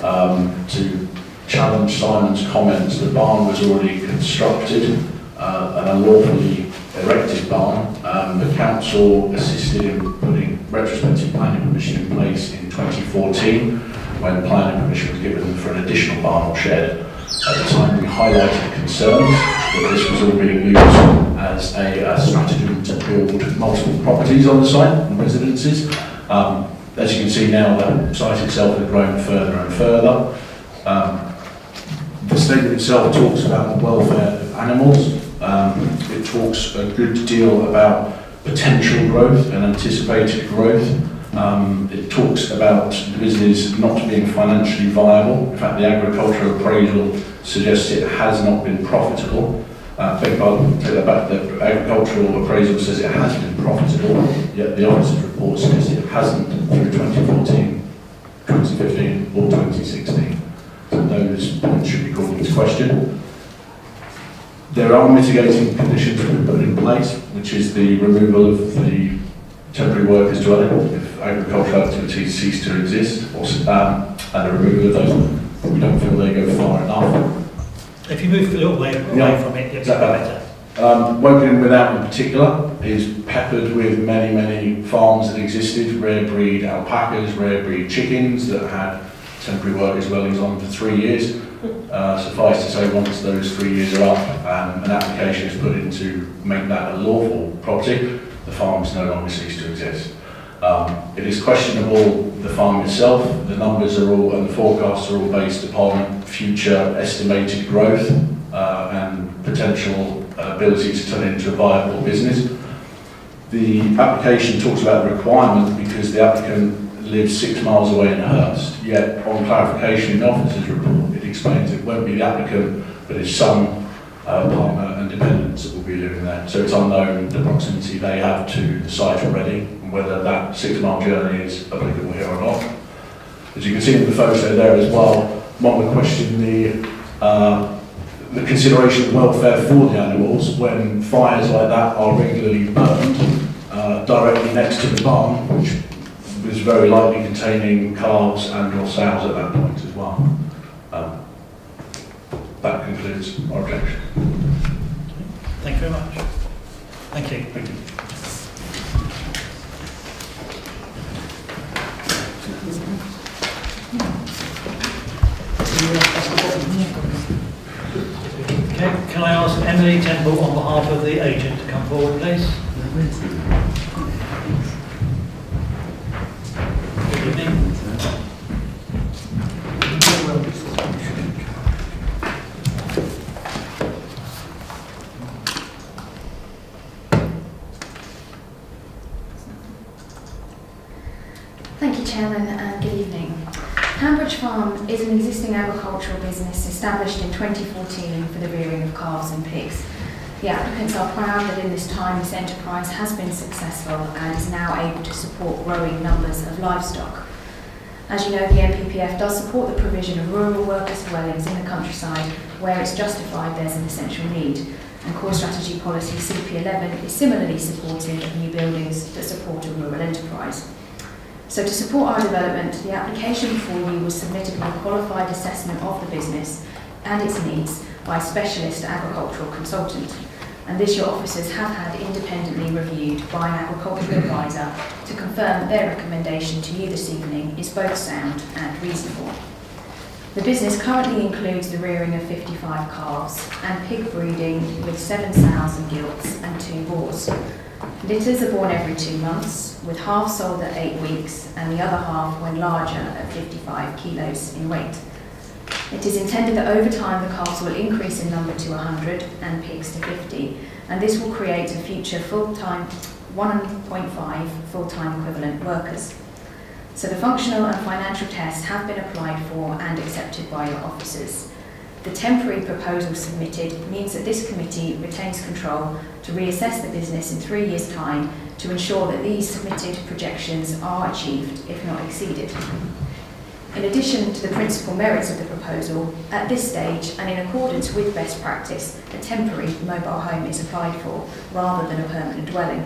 To challenge Simon's comments, the barn was already constructed, an unlawfully erected barn. The council assisted in putting retrospective planning permission in place in 2014 when planning permission was given for an additional barn or shed. At the time we highlighted concerns that this was all being used as a stratagem to build multiple properties on the site and residences. As you can see now, the site itself has grown further and further. The statement itself talks about the welfare of animals. It talks a good deal about potential growth and anticipated growth. It talks about the business not being financially viable. In fact, the agricultural appraisal suggests it has not been profitable. Beg pardon, take that back. The agricultural appraisal says it has been profitable, yet the officer's report suggests it hasn't through 2014, 2015 or 2016. So those points should be called into question. There are mitigating conditions that we've put in place, which is the removal of the temporary workers dwelling if agricultural activities cease to exist, or, and the removal of those. We don't feel they go far enough. If you move a little way away from it, it's better. Woking Without in particular is peppered with many, many farms that existed, rare breed alpacas, rare breed chickens that had temporary workers dwellings on for 3 years. Suffice to say, once those 3 years are up and an application is put in to make that a lawful property, the farms no longer cease to exist. It is questionable, the farm itself. The numbers are all, and the forecasts are all based upon future estimated growth and potential ability to turn it into a viable business. The application talks about the requirement because the applicant lives 6 miles away in Hurst, yet on clarification in the officer's report it explains it won't be the applicant but his son, partner and dependents that will be living there. So it's unknown the proximity they have to the site already and whether that 6 mile journey is applicable here or not. As you can see in the photo there as well, one would question the consideration of welfare for the animals when fires like that are regularly burned directly next to the barn, which was very likely containing calves and or sows at that point as well. That concludes our objection. Thank you very much. Thank you. Thank you. Okay, can I ask Emily Temple on behalf of the agent to come forward, please? Good evening. Thank you, Chairman, and good evening. Hambridge Farm is an existing agricultural business established in 2014 for the rearing of calves and pigs. The applicants are proud that in this time this enterprise has been successful and is now able to support growing numbers of livestock. As you know, the NPPF does support the provision of rural workers' dwellings in the countryside where it's justified there's an essential need. And core strategy policy CP11 is similarly supportive of new buildings that support a rural enterprise. So to support our development, the application before you was submitted with a qualified assessment of the business and its needs by a specialist agricultural consultant. And this your officers have had independently reviewed by an agricultural advisor to confirm that their recommendation to you this evening is both sound and reasonable. The business currently includes the rearing of 55 calves and pig breeding with 7 sows and gilts and 2 boars. Litters are born every 2 months, with half sold at 8 weeks and the other half when larger at 55 kilos in weight. It is intended that over time the calves will increase in number to 100 and pigs to 50, and this will create a future full-time 1.5 full-time equivalent workers. So the functional and financial tests have been applied for and accepted by your officers. The temporary proposal submitted means that this committee retains control to reassess the business in 3 years' time to ensure that these submitted projections are achieved, if not exceeded. In addition to the principal merits of the proposal, at this stage and in accordance with best practice, a temporary mobile home is applied for rather than a permanent dwelling.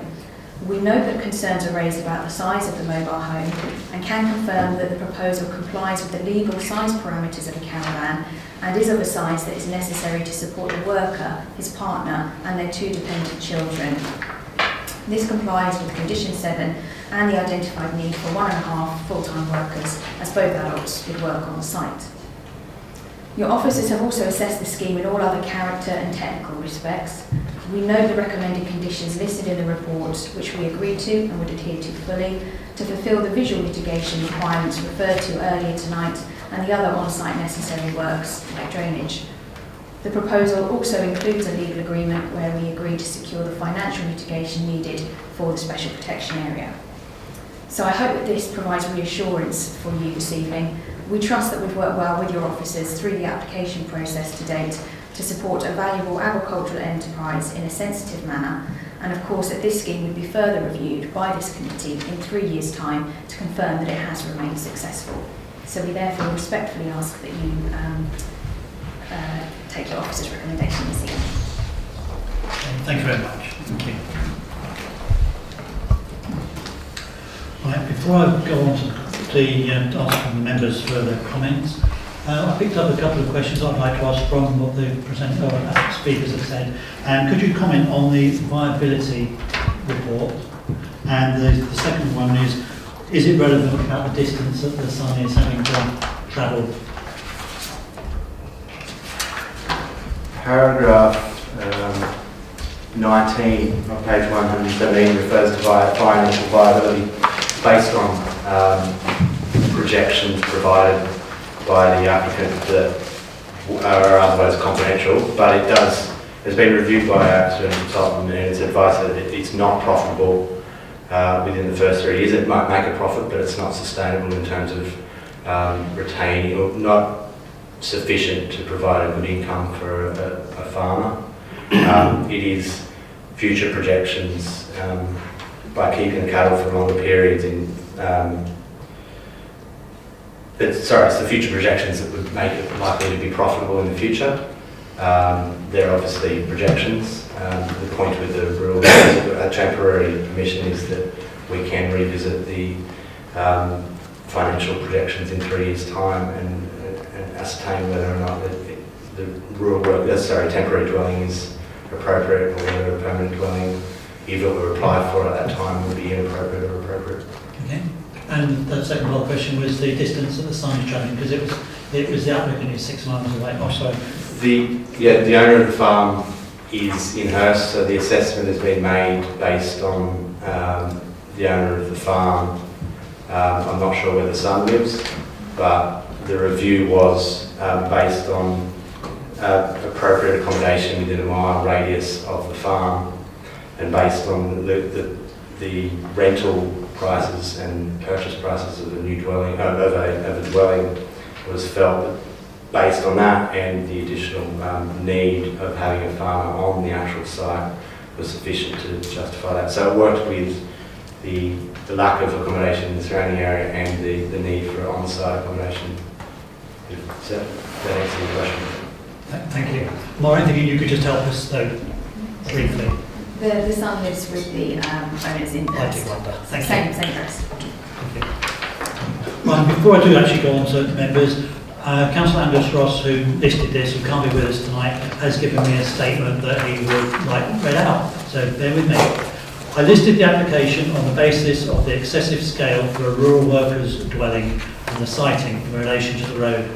We know that concerns are raised about the size of the mobile home and can confirm that the proposal complies with the legal size parameters of a caravan and is of a size that is necessary to support the worker, his partner and their 2 dependent children. This complies with Condition 7 and the identified need for 1.5 full-time workers, as both adults would work on the site. Your officers have also assessed the scheme in all other character and technical respects. We know the recommended conditions listed in the report, which we agreed to and would adhere to fully, to fulfil the visual mitigation requirements referred to earlier tonight and the other on-site necessary works, like drainage. The proposal also includes a legal agreement where we agree to secure the financial mitigation needed for the special protection area. So I hope that this provides reassurance for you this evening. We trust that we've worked well with your officers through the application process to date to support a valuable agricultural enterprise in a sensitive manner, and of course that this scheme would be further reviewed by this committee in 3 years' time to confirm that it has remained successful. So we therefore respectfully ask that you take your officer's recommendation this evening. Thank you very much. Thank you. Right, before I go on to ask the members for their comments, I picked up a couple of questions I'd like to ask from what the speakers have said. And could you comment on the viability report? And the second one is it relevant about the distance that the son is having to travel? Paragraph 19 on page 117 refers to financial viability based on projections provided by the applicant that are otherwise confidential, but has been reviewed by our external consultant and it's advised that it's not profitable within the first 3 years. It might make a profit, but it's not sustainable in terms of retaining, or not sufficient to provide a good income for a farmer. It is future projections by keeping the cattle for longer periods it's the future projections that would make it likely to be profitable in the future. They're obviously projections. The point with the rural temporary permission is that we can revisit the financial projections in 3 years' time and ascertain whether or not the temporary dwelling is appropriate or whether a permanent dwelling, if it were applied for at that time, would be inappropriate or appropriate. Okay. And the second part of the question was the distance that the son is travelling, because it was the applicant is 6 miles away. Oh, sorry. The owner of the farm is in Hurst, so the assessment has been made based on the owner of the farm. I'm not sure where the son lives, but the review was based on appropriate accommodation within a mile radius of the farm, and based on the rental prices and purchase prices of a new dwelling, of a dwelling, was felt based on that and the additional need of having a farmer on the actual site was sufficient to justify that. So it worked with the lack of accommodation in the surrounding area and the need for on-site accommodation. So that answers your question. Thank you. Maureen, thinking you could just help us though, briefly. The son lives with the owners in I do wonder. Thank same you. address. Right, before I do actually go on to members, Councillor Angus Ross, who listed this, who can't be with us tonight, has given me a statement that he would like read out. So bear with me. I listed the application on the basis of the excessive scale for a rural workers' dwelling and the siting in relation to the road.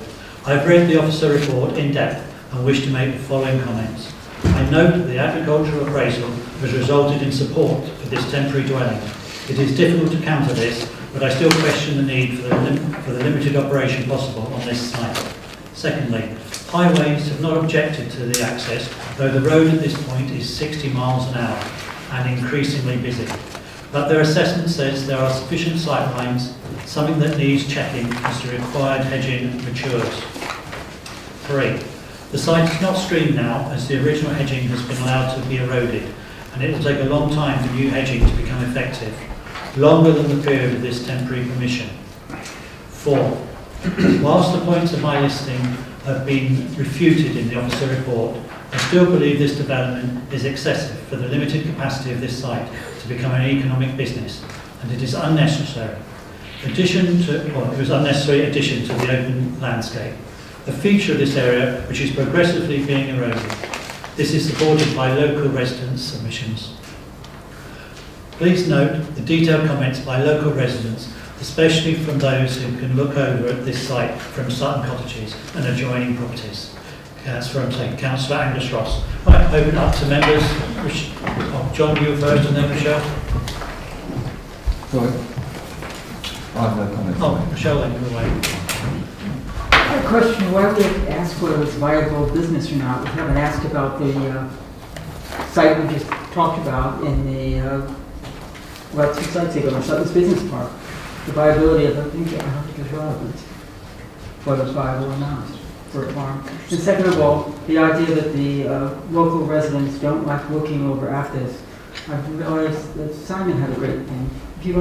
I have read the officer report in depth and wish to make the following comments. I note that the agricultural appraisal has resulted in support for this temporary dwelling. It is difficult to counter this, but I still question the need for the limited operation possible on this site. Secondly, highways have not objected to the access, though the road at this point is 60 miles an hour and increasingly busy. But their assessment says there are sufficient sight lines, something that needs checking as the required hedging matures. 3. The site is not streamed now as the original hedging has been allowed to be eroded, and it will take a long time for new hedging to become effective, longer than the period of this temporary permission. 4. Whilst the points of my listing have been refuted in the officer report, I still believe this development is excessive for the limited capacity of this site to become an economic business, and it is unnecessary. It was unnecessary addition to the open landscape, a feature of this area which is progressively being eroded. This is supported by local residents' submissions. Please note the detailed comments by local residents, especially from those who can look over at this site from Sutton Cottages and adjoining properties. That's from Councillor Angus Ross. Right, open up to members. John, you first and then Michelle. Sorry. I have no comment. Oh, Michelle, then you're away. I have a question, why we have to ask whether it's viable business or not? We haven't asked about the site we just talked about in the, well, 2 sites ago, in Sutton's Business Park. The viability of it, I don't think is relevant, whether it's viable or not for a farm. And second of all, the idea that the local residents don't like looking over at this. I've realized that Simon had a great thing. If you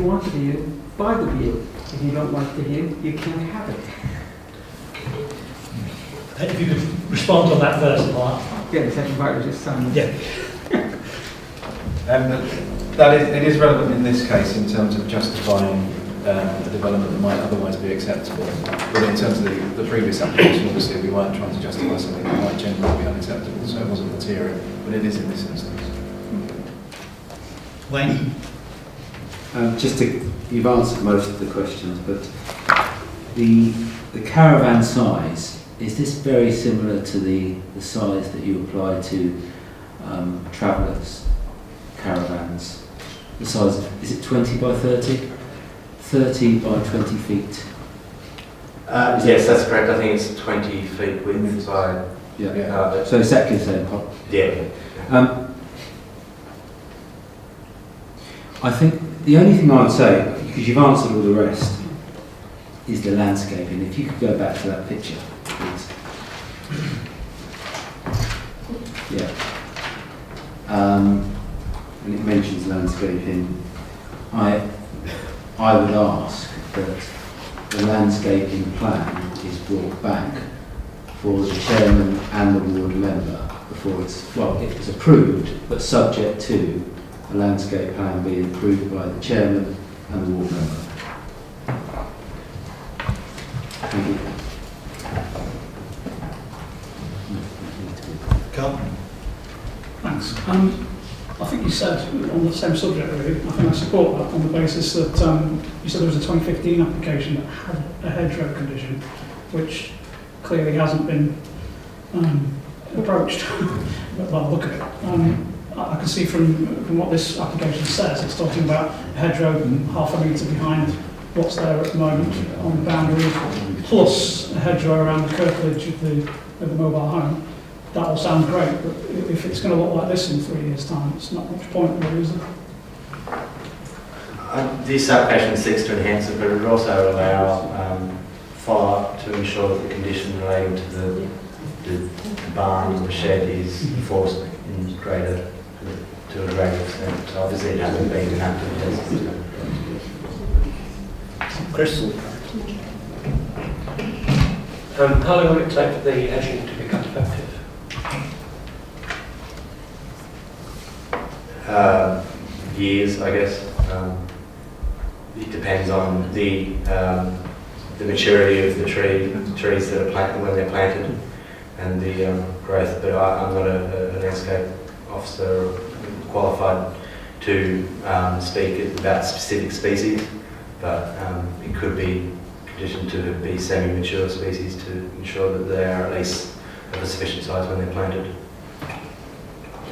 want the view, buy the view. If you don't like the view, you can't have it. If you could respond on that first part. Yeah, the second part was just Simon. Yeah. It is relevant in this case in terms of justifying a development that might otherwise be acceptable. But in terms of the previous application, obviously we weren't trying to justify something that might generally be unacceptable, so it wasn't material, but it is in this instance. Wayne? You've answered most of the questions, but the caravan size, is this very similar to the size that you apply to travellers' caravans? The size, is it 20 by 30? 30 by 20 feet? Yes, that's correct. I think it's 20 feet width by... Yeah. So exactly the same. Yeah. I think the only thing I would say, because you've answered all the rest, is the landscaping. If you could go back to that picture, please. Yeah. And it mentions landscaping. I would ask that the landscaping plan is brought back for the chairman and the ward member before it's approved, but subject to a landscape plan being approved by the chairman and the ward member. Thank you. Carl? Thanks. I think you said on the same subject, really, I think I support that on the basis that you said there was a 2015 application that had a hedgerow condition, which clearly hasn't been approached. But by the look at it, I can see from what this application says, it's talking about a hedgerow half a metre behind what's there at the moment on the boundary, plus a hedgerow around the curtilage of the mobile home. That all sounds great, but if it's going to look like this in 3 years' time, it's not much point really, is there? This application seeks to enhance it, but it would also allow follow-up to ensure that the condition relating to the barn and the shed is enforced in to a greater extent. So obviously it hasn't been enacted. Chris? How long will it take for the edging to become effective? Years, I guess. It depends on the maturity of the trees that are planted when they're planted, and the growth. But I'm not a landscape officer qualified to speak about specific species, but it could be conditioned to be semi-mature species to ensure that they are at least of a sufficient size when they're planted.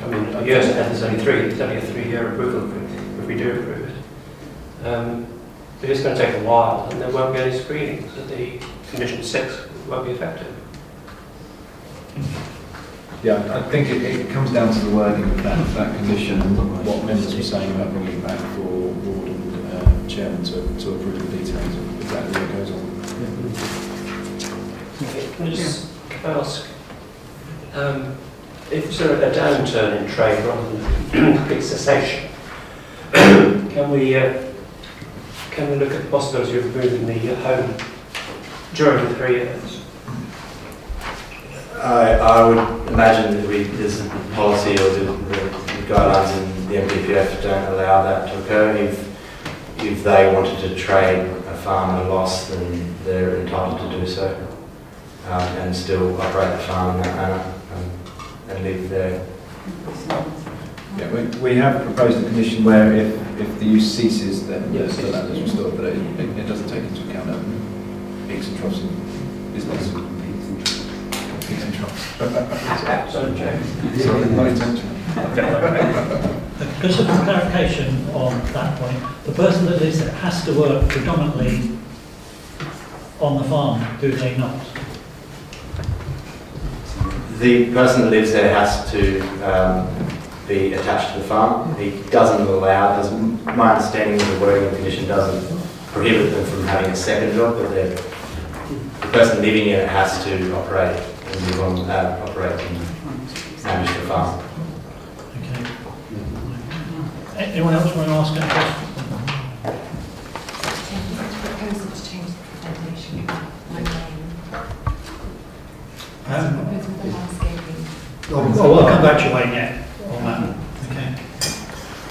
I mean, you also said there's only a 3-year approval if we do approve it. But it's going to take a while, and there won't be any screening, so the condition 6 won't be effective. Yeah, I think it comes down to the wording of that condition and what members were saying about bringing it back for board and chairman to approve the details of exactly what goes on. Can I just ask, if there's a downturn in trade rather than complete cessation, can we look at the possibility of moving the home during the 3 years? I would imagine that there's a policy or the guidelines in the MPPF don't allow that to occur. If they wanted to trade a farm at a loss, then they're entitled to do so and still operate the farm in that manner and live there. Yeah, we have proposed a condition where if the use ceases, then yes, the land is restored, but it doesn't take into account peaks and troughs in business. Peaks and troughs. Sorry, not intentional. Just a clarification on that point. The person that lives there has to work predominantly on the farm, do they not? The person that lives there has to be attached to the farm. He doesn't allow, my understanding of the wording condition doesn't prohibit them from having a second job, but the person living in it has to operate and live on, operate and manage the farm. Okay. Anyone else want to ask a question? Proposal to change the foundation. Proposal for landscaping. Well, I'll come back to you, Wayne, yet on that. Okay.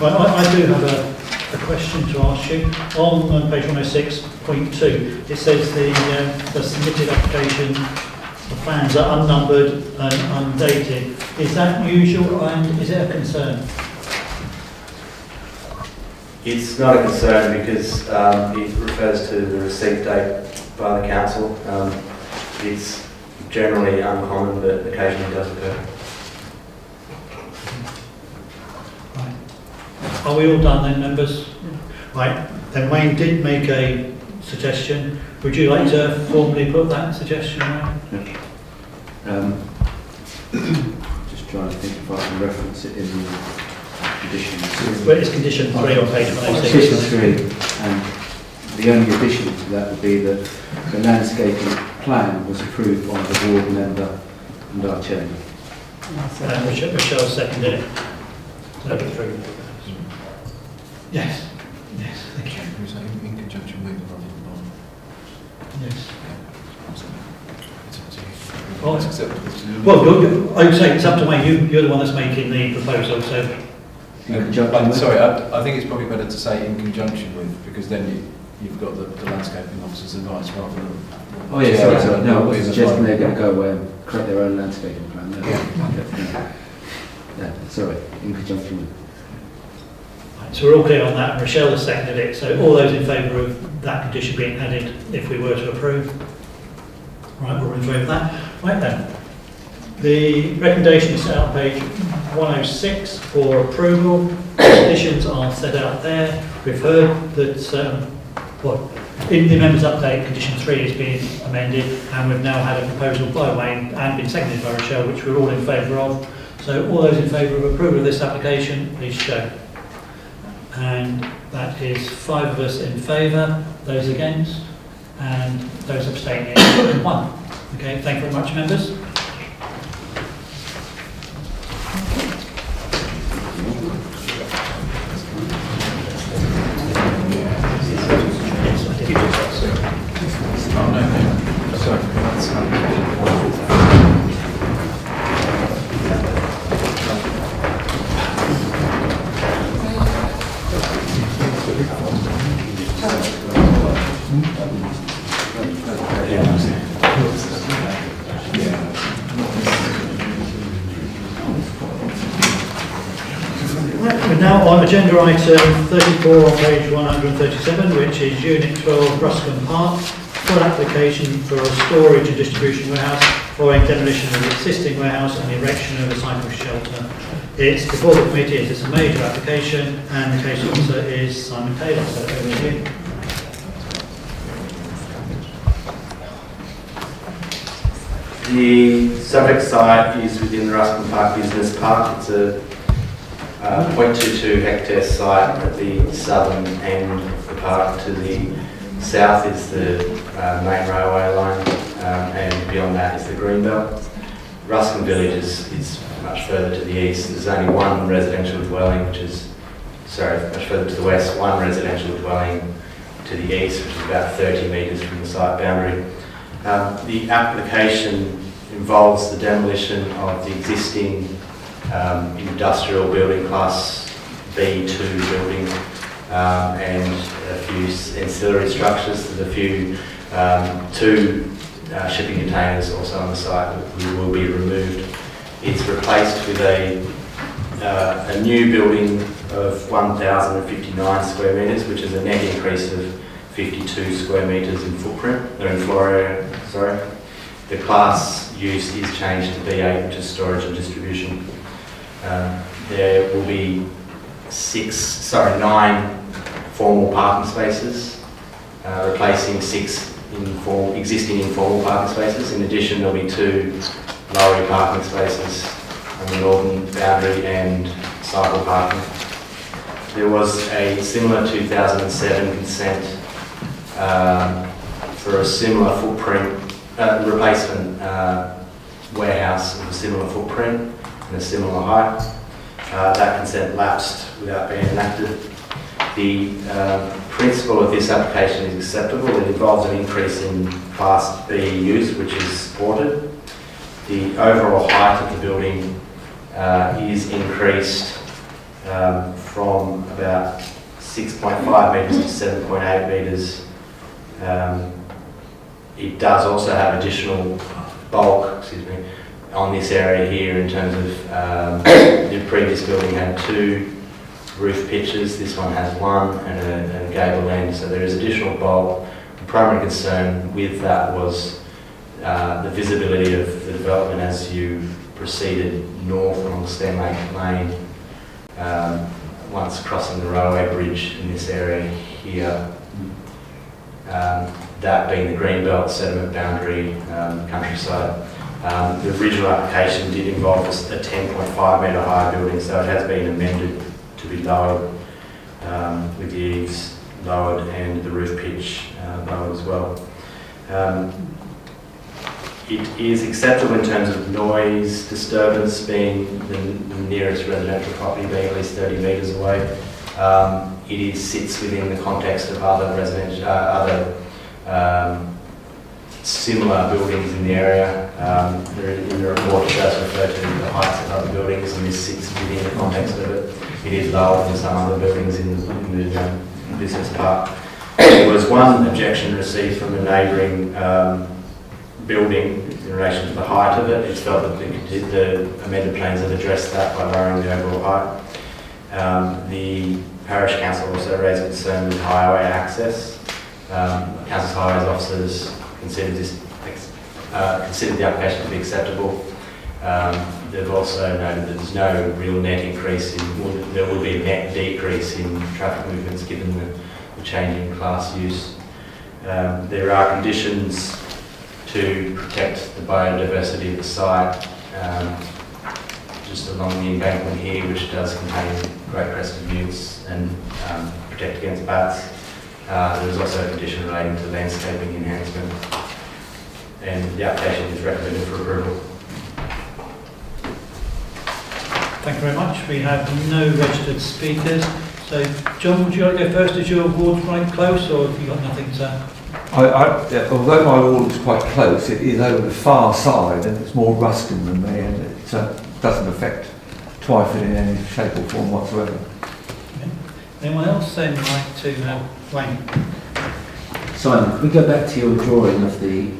Well, I do have a question to ask you. On page 106.2, it says the submitted application, the plans are unnumbered and undated. Is that usual and is it a concern? It's not a concern because it refers to the receipt date by the council. It's generally uncommon, but occasionally does occur. Right. Are we all done then, members? Right. Then Wayne did make a suggestion. Would you like to formally put that suggestion on? Just trying to think if I can reference it in the conditions. Well, it's condition 3 on page 106. Condition 3, and the only addition to that would be that the landscaping plan was approved by the board member and our chairman. Michelle seconded it. So 3. Yes. Yes, thank you. In conjunction with the bond. Yes. Oh, it's acceptable. Well, I would say it's up to Wayne. You're the one that's making the proposal, so. Sorry, I think it's probably better to say in conjunction with, because then you've got the landscaping officer's advice rather than... Oh yeah, sorry. No, I wasn't suggesting they're going to go away and create their own landscaping plan. No. Yeah, sorry, in conjunction with. Right, so we're all clear on that, and Rochelle has seconded it, so all those in favour of that condition being added if we were to approve? Right, we're in favour of that. Right then, the recommendation is set out on page 106 for approval. The conditions are set out there. We've heard that, in the members' update, condition 3 is being amended, and we've now had a proposal by Wayne and been seconded by Rochelle, which we're all in favour of. So all those in favour of approval of this application, please show. And that is 5 of us in favour. Those against? and those abstaining 1. Okay, thank you very much, members. We're now on agenda item 34 on page 137, which is Unit 12, Ruscombe Park, full application for a storage and distribution warehouse following demolition of the existing warehouse and the erection of a cycle shelter. It's before the committee, it is a major application, and the case officer is Simon Taylor. So over to you. The subject site is within the Ruscombe Park Business Park. It's a 0.22 hectare site at the southern end of the park. To the south is the main railway line, and beyond that is the Greenbelt. Ruscombe Village is much further to the east. There's only one residential dwelling, much further to the west, one residential dwelling to the east, which is about 30 metres from the site boundary. The application involves the demolition of the existing industrial building, class B2 building, and a few ancillary structures. There's a few, 2 shipping containers also on the site that will be removed. It's replaced with a new building of 1,059 square metres, which is a net increase of 52 square metres in footprint, or in floor area, sorry. The class use is changed to B8, which is storage and distribution. There will be 9 formal parking spaces, replacing 6 existing informal parking spaces. In addition, there'll be 2 lorry parking spaces on the northern boundary and cycle parking. There was a similar 2007 consent for a similar footprint, replacement warehouse of a similar footprint and a similar height. That consent lapsed without being enacted. The principle of this application is acceptable. It involves an increase in Class B use, which is supported. The overall height of the building is increased from about 6.5 metres to 7.8 metres. It does also have additional bulk, on this area here in terms of the previous building had 2 roof pitches. This one has 1 and a gable end, so there is additional bulk. The primary concern with that was the visibility of the development as you proceeded north along Stenlake Lane, once crossing the railway bridge in this area here. That being the Greenbelt settlement boundary countryside. The original application did involve a 10.5 metre high building, so it has been amended to be lowered, with the eaves lowered and the roof pitch lowered as well. It is acceptable in terms of noise disturbance, being the nearest residential property being at least 30 metres away. It sits within the context of other residential, similar buildings in the area. In the report it does refer to the heights of other buildings, and this sits within the context of it. It is lower than some other buildings in the business park. There was one objection received from a neighbouring building in relation to the height of it. It's felt that the amended plans have addressed that by lowering the overall height. The Parish Council also raised concern with highway access. Council's highways officers considered the application to be acceptable. They've also noted that there's no real net increase there will be a net decrease in traffic movements given the change in class use. There are conditions to protect the biodiversity of the site, just along the embankment here, which does contain great crested newts and protect against bats. There is also a condition relating to landscaping enhancement, and the application is recommended for approval. Thank you very much. We have no registered speakers. So, John, would you like to go first? Is your ward quite close, or have you got nothing to... Although my ward is quite close, it is over the far side and it's more Ruskin than me, and it doesn't affect Twyford in any shape or form whatsoever. Okay. Anyone else then like to Wayne? Simon, could we go back to your drawing of the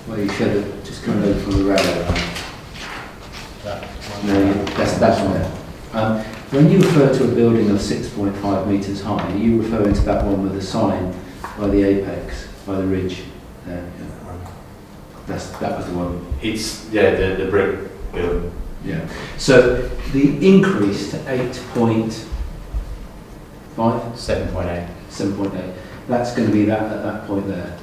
where you showed it just coming over from the railway line? No, that's one. When you refer to a building of 6.5 metres high, are you referring to that one with the sign by the apex, by the ridge there? That was the one. It's, yeah, the brick building. Yeah. So the increase to 8.5? 7.8. 7.8. That's going to be that at that point there.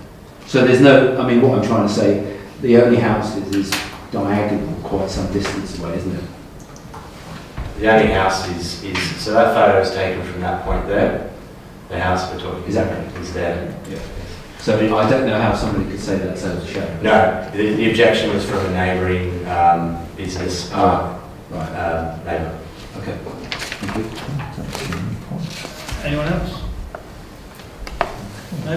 So there's no, I mean, what I'm trying to say, the only house is diagonal quite some distance away, isn't it? The only house is so that photo is taken from that point there. The house we're talking about is there. Yeah. So I don't know how somebody could say that's out of shape. No, the objection was from a neighbouring business. Right. Neighbour. Okay. Thank you. Anyone else? No?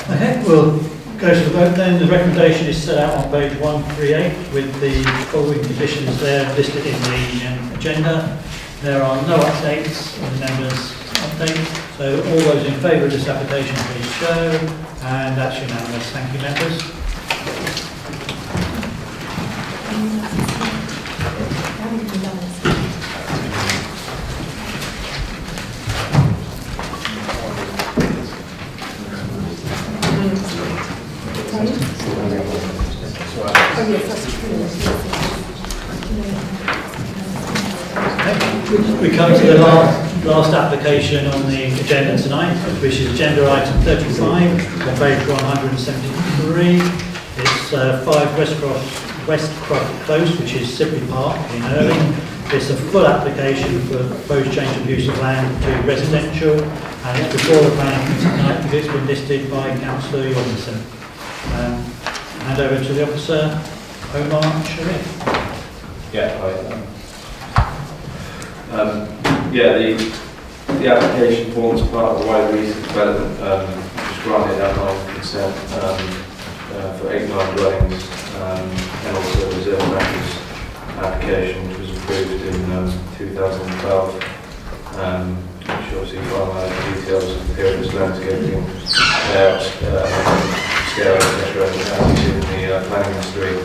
Okay, we'll go to the vote then. The recommendation is set out on page 138 with the following conditions there listed in the agenda. There are no updates in the members' update. So all those in favour of this application please show, and that's unanimous. Thank you, members. We come to the last application on the agenda tonight, which is agenda item 35 on page 173. It's 5 Westcroft Close, which is Sibley Park in Irving. It's a full application for proposed change of use of land to residential, and it's before the planning committee tonight because it's been listed by Councillor Jorgensen. Hand over to the officer, Omar Sharif. Yeah, right. The application forms part of the wider recent development which was granted outline consent for 8 dwellings and also a reserve matters application which was approved in 2012, which obviously finalised details of the period landscaping, layout, scale, etc. as in the planning history.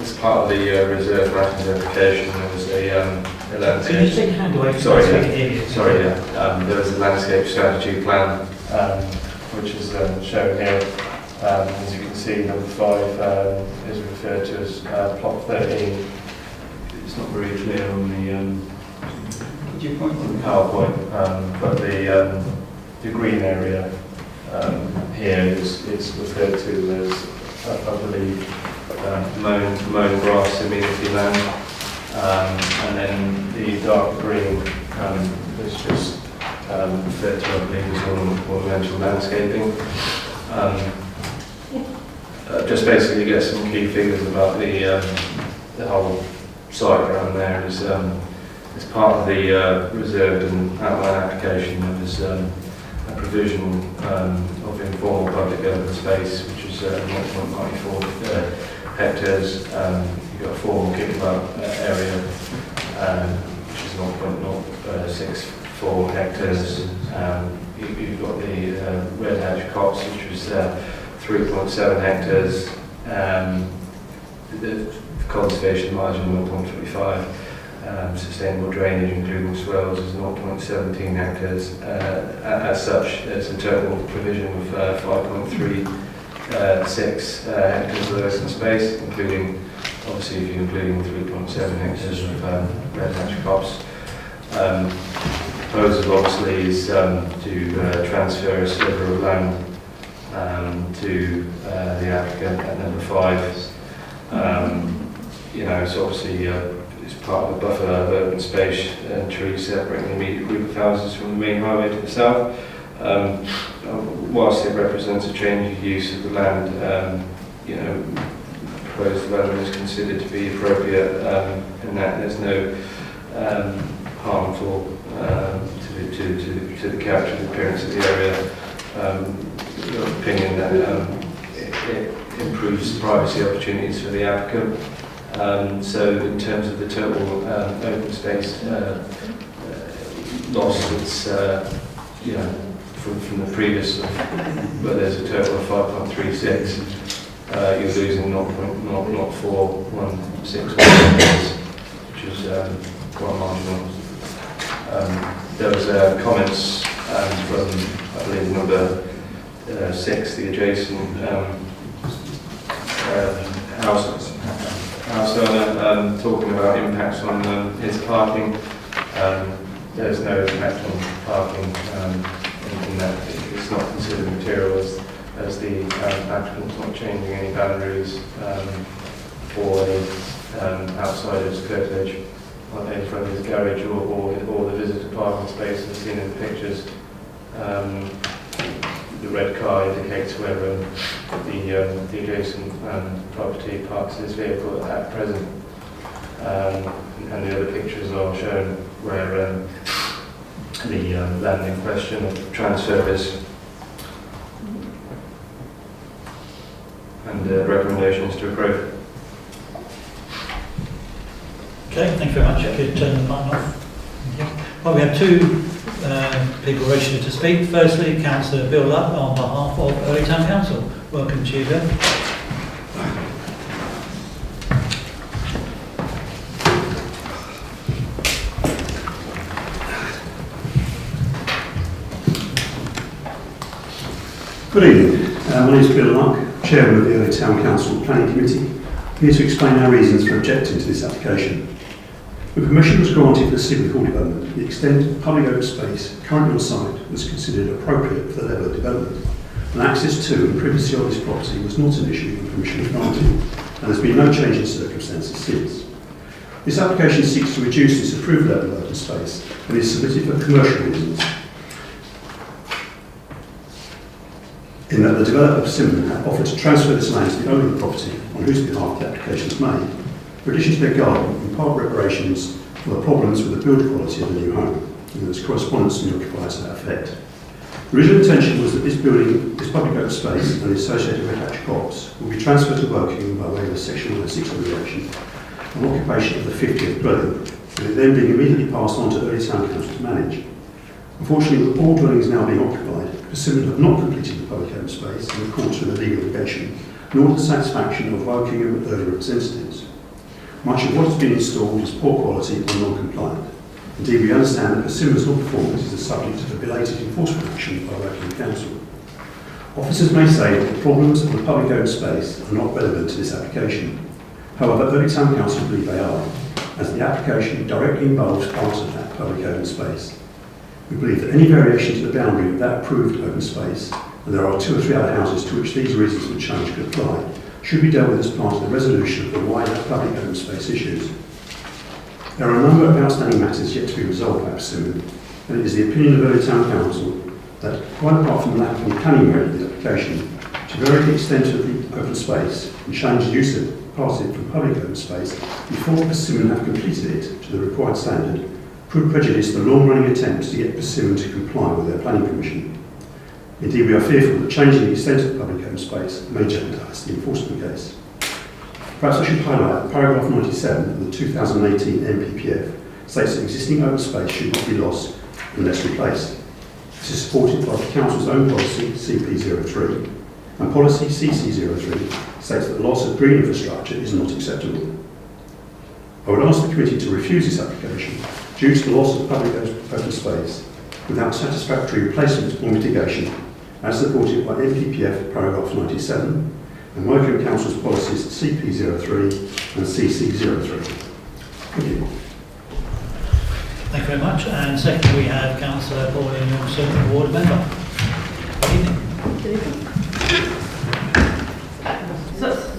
As part of the reserve matters application, there was a landscape. Can you take your hand away? There was a landscape strategy plan, which is shown here. As you can see, number 5 is referred to as plot 13. It's not very clear on the PowerPoint, but the green area here is referred to as, I believe, mown grass amenity land, and then the dark green is just referred to, I believe, as ornamental landscaping. Just basically get some key figures about the whole site around there. As part of the reserved and outline application, there was a provision of informal public urban space, which is 0.94 hectares. You've got a formal kickabout area, which is 0.064 hectares. You've got the red hatch copse, which was 3.7 hectares. The conservation margin 0.25. Sustainable drainage, including swells, is 0.17 hectares. As such, there's a total provision of 5.36 hectares of open space, including, obviously, if you're including 3.7 hectares of red hatch copse. Proposal, obviously, is to transfer a sliver of land to the applicant at number 5. you know, it's obviously it's part of a buffer of open space and trees separating the immediate group of houses from the main highway to the south. Whilst it represents a change of use of the land, you know, proposed development is considered to be appropriate, and that there's no harmful to the character and appearance of the area. Your opinion that it improves privacy opportunities for the applicant. So in terms of the total open space loss, it's you know, from the previous, where there's a total of 5.36, you're losing 0.416, which is quite marginal. There was comments from, I believe, number 6, the adjacent house owner, talking about impacts on his parking. There's no impact on parking in that it's not considered material as the applicant's not changing any boundaries for any outsider's curtilage in front of his garage or the visitor parking space as seen in the pictures. The red car indicates where the adjacent property parks his vehicle at present. And the other pictures are shown where the land in question transfer is. And recommendations to approve. Okay, thank you very much. I could turn the button off. Thank you. Well, we have two people registered to speak. Firstly, Councillor Bill Luck on behalf of Early Town Council. Welcome to you, Bill. Good evening. My name is Bill Luck, Chairman of the Early Town Council Planning Committee, here to explain our reasons for objecting to this application. When permission was granted for the Civic Hall development, the extent of public open space currently on site was considered appropriate for the level of development, and access to and privacy of this property was not an issue when permission was granted, and there's been no change in circumstances since. This application seeks to reduce this approved level of open space and is submitted for commercial reasons, in that the developer of Persimmon have offered to transfer this land to the owner of the property on whose behalf the application is made, in addition to their garden, in part reparations for the problems with the build quality of the new home, and there's correspondence from the occupier to that effect. The original intention was that this building, this public open space and the associated attached crops will be transferred to Woking by way of a Section 106 regulation on occupation of the 50th dwelling, and it then being immediately passed on to Early Town Council to manage. Unfortunately, with all dwellings now being occupied, Persimmon have not completed the public open space in accordance with the legal obligation, nor to the satisfaction of Woking and Early representatives. Much of what has been installed is poor quality and non-compliant. Indeed, we understand that Persimmon's non-performance is the subject of a belated enforcement action by Woking Council. Officers may say that the problems of the public open space are not relevant to this application. However, Early Town Council believe they are, as the application directly involves part of that public open space. We believe that any variation to the boundary of that approved open space, and there are 2 or 3 other houses to which these reasons for change could apply, should be dealt with as part of the resolution of the wider public open space issues. There are a number of outstanding matters yet to be resolved by Persimmon, and it is the opinion of Early Town Council that, quite apart from the lack of planning merit of the application, to vary the extent of the open space and change the use of part of it from public open space before Persimmon have completed it to the required standard, could prejudice the long-running attempts to get Persimmon to comply with their planning permission. Indeed, we are fearful that changing the extent of public open space may jeopardise the enforcement case. Perhaps I should highlight that paragraph 97 of the 2018 NPPF states that existing open space should not be lost unless replaced. This is supported by the Council's own policy, CP03, and policy CC03 states that the loss of green infrastructure is not acceptable. I would ask the committee to refuse this application due to the loss of public open space without satisfactory replacement or mitigation, as supported by NPPF paragraph 97 and Woking Council's policies CP03 and CC03. Thank you. Thank you very much. And second, we have Councillor Pauline Wilson, Ward Member. Good evening.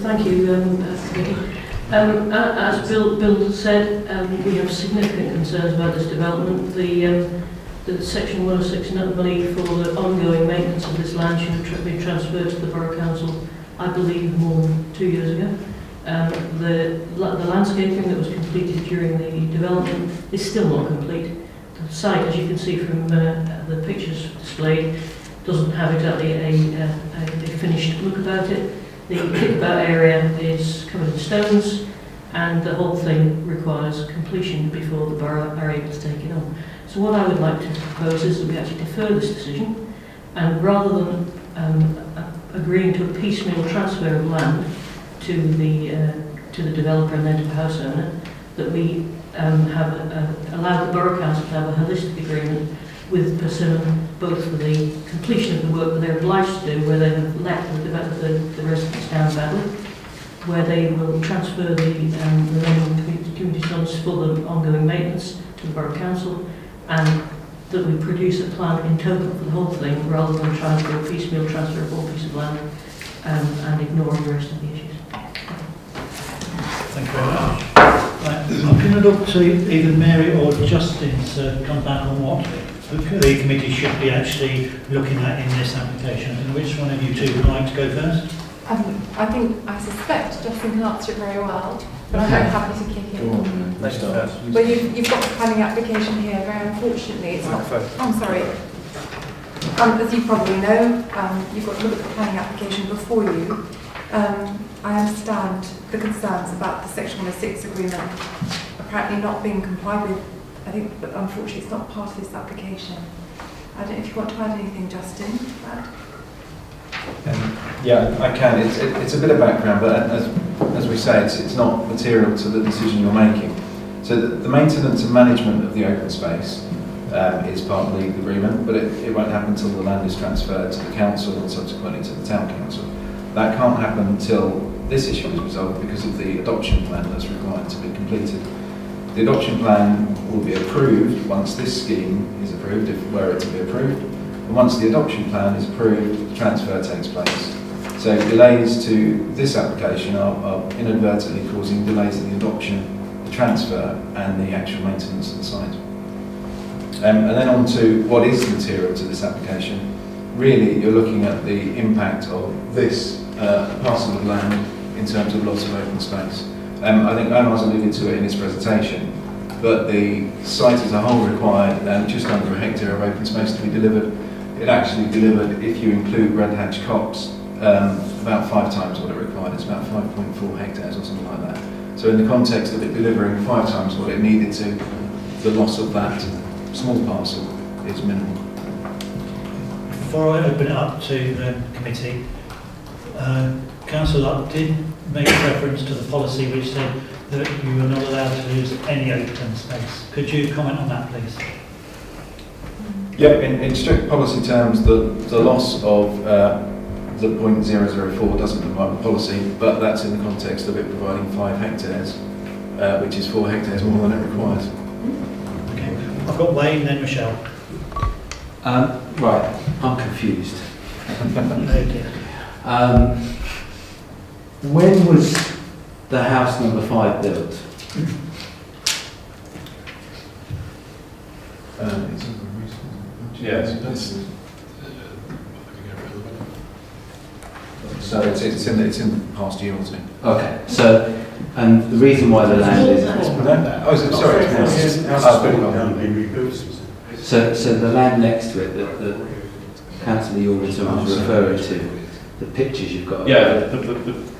Thank you, Committee. As Bill said, we have significant concerns about this development. The Section 106 money for the ongoing maintenance of this land should have been transferred to the Borough Council, I believe, more than 2 years ago. The landscaping that was completed during the development is still not complete. The site, as you can see from the pictures displayed, doesn't have exactly a finished look about it. The kickabout area is covered in stones, and the whole thing requires completion before the borough are able to take it on. So what I would like to propose is that we actually defer this decision, and rather than agreeing to a piecemeal transfer of land to the developer and then to the house owner, that we allow the Borough Council to have a holistic agreement with Persimmon, both for the completion of the work that they're obliged to do, where they have let the residents down badly, where they will transfer the remaining community funds for the ongoing maintenance to the Borough Council, and that we produce a plan in total for the whole thing, rather than trying to do a piecemeal transfer of one piece of land and ignoring the rest of the issues. Thank you very much. Right, I'm going to look to either Mary or Justin to come back on what the committee should be actually looking at in this application. And which one of you two would like to go first? I suspect Justin can answer it very well, but I'm very happy to kick in. Well, you've got the planning application here. Very unfortunately, it's not. I'm sorry. As you probably know, you've got to look at the planning application before you. I understand the concerns about the Section 106 agreement apparently not being complied with. I think, but unfortunately, it's not part of this application. I don't know if you want to add anything, Justin. Yeah, I can. It's a bit of background, but as we say, it's not material to the decision you're making. So the maintenance and management of the open space is part of the legal agreement, but it won't happen until the land is transferred to the council and subsequently to the town council. That can't happen until this issue is resolved because of the adoption plan that's required to be completed. The adoption plan will be approved once this scheme is approved, if were it to be approved. And once the adoption plan is approved, the transfer takes place. So delays to this application are inadvertently causing delays in the adoption, the transfer and the actual maintenance of the site. And then on to what is material to this application. Really, you're looking at the impact of this parcel of land in terms of loss of open space. I think Omar's alluded to it in his presentation, but the site as a whole required just under a hectare of open space to be delivered. It actually delivered, if you include Red Hatch Copse, about 5 times what it required. It's about 5.4 hectares or something like that. So in the context of it delivering 5 times what it needed to, the loss of that small parcel is minimal. Before I open it up to the committee, Councillor did make reference to the policy which said that you are not allowed to lose any open space. Could you comment on that, please? Yeah, in strict policy terms, the loss of the 0.004 doesn't comply with policy, but that's in the context of it providing 5 hectares, which is 4 hectares more than it requires. Okay, I've got Wayne, then Michelle. Right, I'm confused. When was the house number 5 built? Yes. So it's in the past year or two. Okay, so, and the reason why the land is... So the land next to it, that Councillor Yorlington was referring to, the pictures you've got... Yeah, the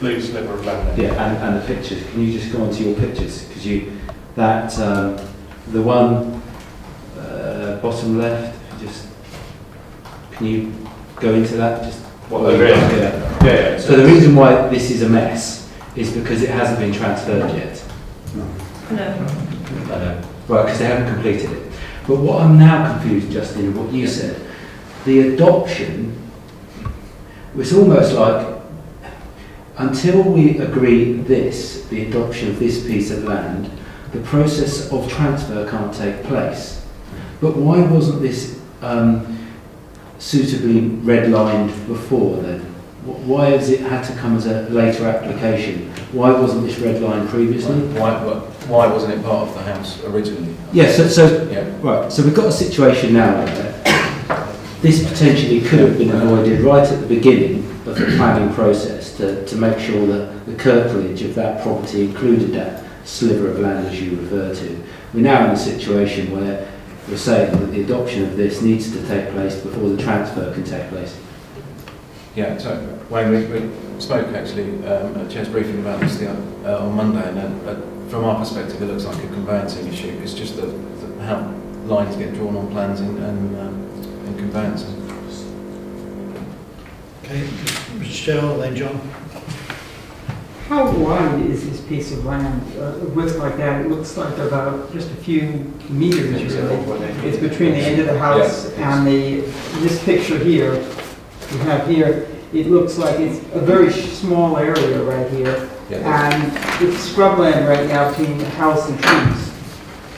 blue sliver of land there. Yeah, and the pictures. Can you just go on to your pictures? Because the one bottom left, can you go into that? Just what Yeah. So the reason why this is a mess is because it hasn't been transferred yet. No. Right, because they haven't completed it. But what I'm now confused, Justin, what you said, the adoption was almost like, until we agree this, the adoption of this piece of land, the process of transfer can't take place. But why wasn't this suitably redlined before then? Why has it had to come as a later application? Why wasn't this red line previously? Why wasn't it part of the house originally? Yes, right. So we've got a situation now where this potentially could have been avoided right at the beginning of the planning process to make sure that the curtilage of that property included that sliver of land as you refer to. We're now in a situation where we're saying that the adoption of this needs to take place before the transfer can take place. Yeah, so Wayne, we spoke actually at a chair's briefing about this on Monday, and from our perspective it looks like a conveyancing issue. It's just how lines get drawn on plans and conveyancing. Okay, Mr. Cheryl, then John. How wide is this piece of land? Width like that, it looks like about just a few meters. It's between the end of the house and this picture here we have here. It looks like it's a very small area right here, and it's scrubland right now between the house and trees.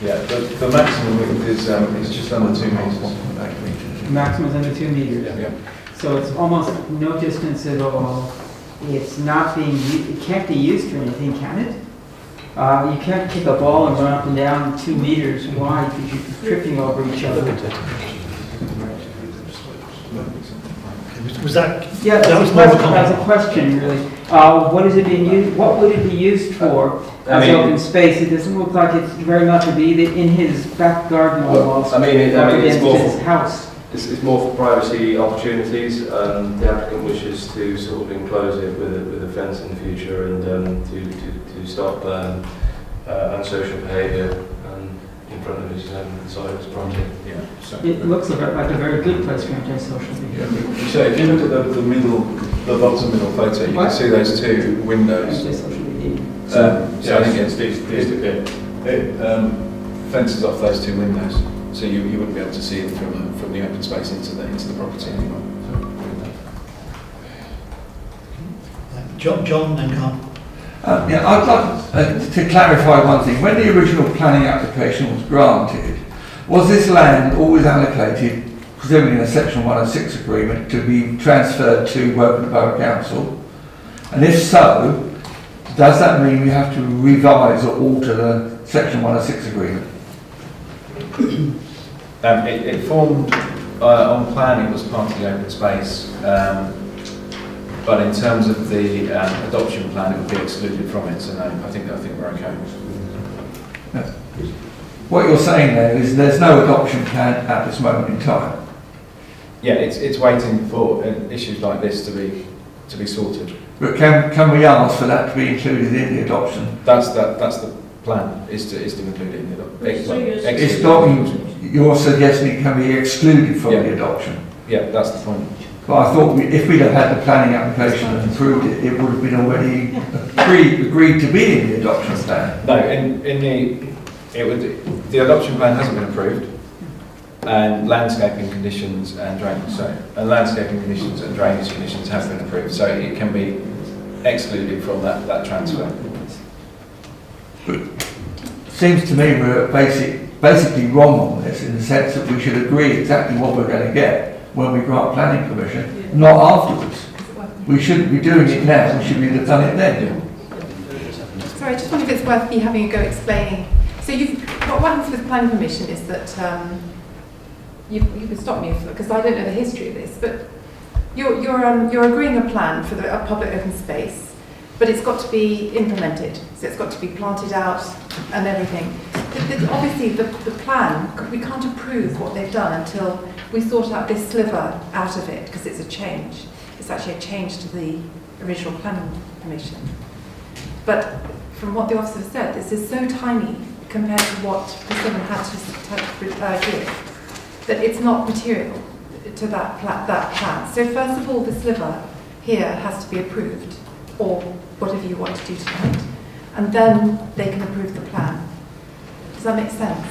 Yeah, the maximum width is just under 2 metres. Maximum is under 2 meters. Yeah. So it's almost no distance at all. It's not being, it can't be used for anything, can it? You can't kick a ball and run up and down 2 meters wide because you're tripping over each other. Was that? Yeah, that was more of a comment. That's a question, really. What is it being used? What would it be used for? As open space, it doesn't look like it's very much would be in his back garden almost. It's more his house. It's more for privacy opportunities. The applicant wishes to sort of enclose it with a fence in the future and to stop unsocial behaviour in front of his side of his project. Yeah. So It looks like a very good place for antisocial behaviour. So if you look at the bottom middle photo, you can see those 2 windows. Antisocial behaviour. So I think it fences off those 2 windows, so you wouldn't be able to see them from the open space into the property anymore. John, then Carl. I'd like to clarify one thing. When the original planning application was granted, was this land always allocated, presumably in a Section 106 agreement, to be transferred to Woking Borough Council? And if so, does that mean we have to revise or alter the Section 106 agreement? It formed on plan. It was part of the open space. But in terms of the adoption plan, it would be excluded from it. So no, I think we're okay. What you're saying there is there's no adoption plan at this moment in time. Yeah, it's waiting for issues like this to be sorted. But can we ask for that to be included in the adoption? That's the plan. Is to include it in the adoption. It's not. You're suggesting it can be excluded from the adoption. Yeah, that's the point. But I thought if we'd have had the planning application and approved it, it would have been already agreed to be in the adoption plan. No, the adoption plan hasn't been approved, and landscaping conditions and drainage. Landscaping conditions and drainage conditions have been approved, so it can be excluded from that transfer. But seems to me we're basically wrong on this in the sense that we should agree exactly what we're going to get when we grant planning permission, not afterwards. We shouldn't be doing it now, we should have done it then. Sorry, I just wonder if it's worth me having a go explaining. So what happens with planning permission is that you could stop me because I don't know the history of this, but you're agreeing a plan for a public open space, but it's got to be implemented. So it's got to be planted out and everything. Obviously, the plan, we can't approve what they've done until we sort out this sliver out of it, because it's a change. It's actually a change to the original planning permission. But from what the officer said, this is so tiny compared to what the Persimmon had to give, that it's not material to that plan. So first of all, the sliver here has to be approved, or whatever you want to do tonight, and then they can approve the plan. Does that make sense?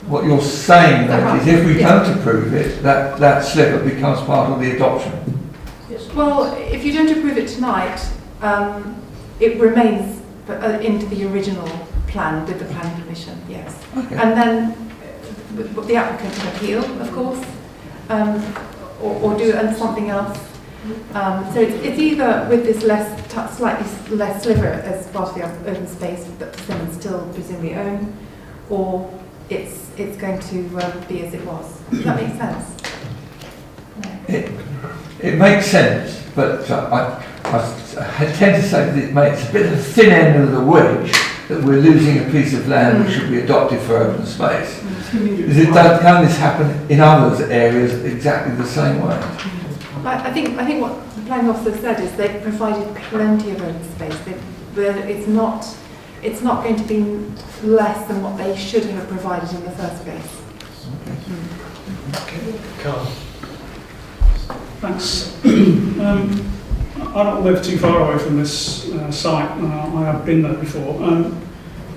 What you're saying then is if we don't approve it, that sliver becomes part of the adoption. Well, if you don't approve it tonight, it remains into the original plan with the planning permission, yes. Okay. And then the applicant can appeal, of course. or do something else. So it's either with this slightly less sliver as part of the open space that Persimmon still presumably own, or it's going to be as it was. Does that make sense? It makes sense, but I tend to say that it makes a bit of a thin end of the wedge that we're losing a piece of land which should be adopted for open space. Can this happen in other areas exactly the same way? I think what the planning officer said is they've provided plenty of open space. It's not going to be less than what they should have provided in the first place. Carl. Thanks. I don't live too far away from this site. I have been there before. I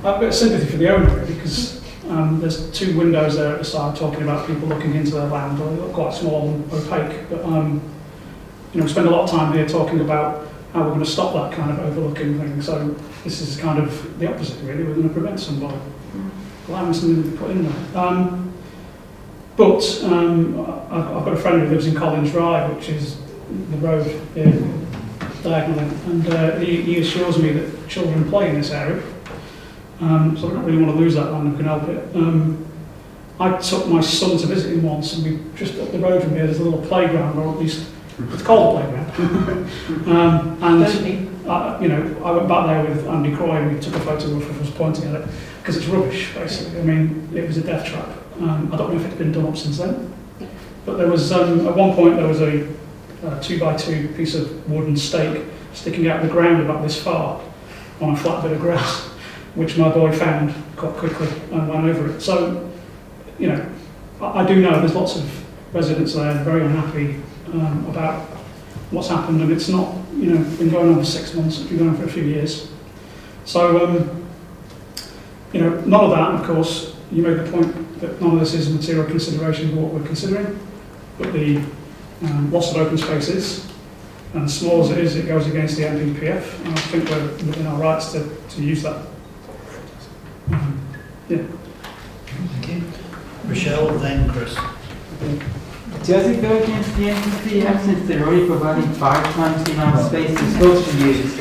have a bit of sympathy for the owner because there's two windows there at the side talking about people looking into their land. They look quite small and opaque, but we spend a lot of time here talking about how we're going to stop that kind of overlooking thing. So this is kind of the opposite, really. We're going to prevent somebody allowing something to be put in there. But I've got a friend who lives in Collins Drive, which is the road here, diagonally, and he assures me that children play in this area. So I don't really want to lose that land if I can help it. I took my son to visit him once, and we just up the road from here there's a little playground, or at least it's called a playground. I went back there with Andy Croy and we took a photograph of us pointing at it because it's rubbish, basically. I mean, it was a death trap. I don't know if it's been done up since then, but there was at one point there was a 2x2 piece of wooden stake sticking out of the ground about this far on a flat bit of grass, which my boy found quite quickly and went over it. So, I do know there's lots of residents there very unhappy about what's happened, and it's not, been going on for 6 months, it's been going on for a few years. So, none of that, of course, you made the point that none of this is material consideration of what we're considering, but the loss of open spaces, and small as it is, it goes against the NPPF, and I think we're within our rights to use that. Yeah. Thank you. Rochelle, then Chris. Does it go against the NPPF since they're already providing 5 times the amount of space they're supposed to use?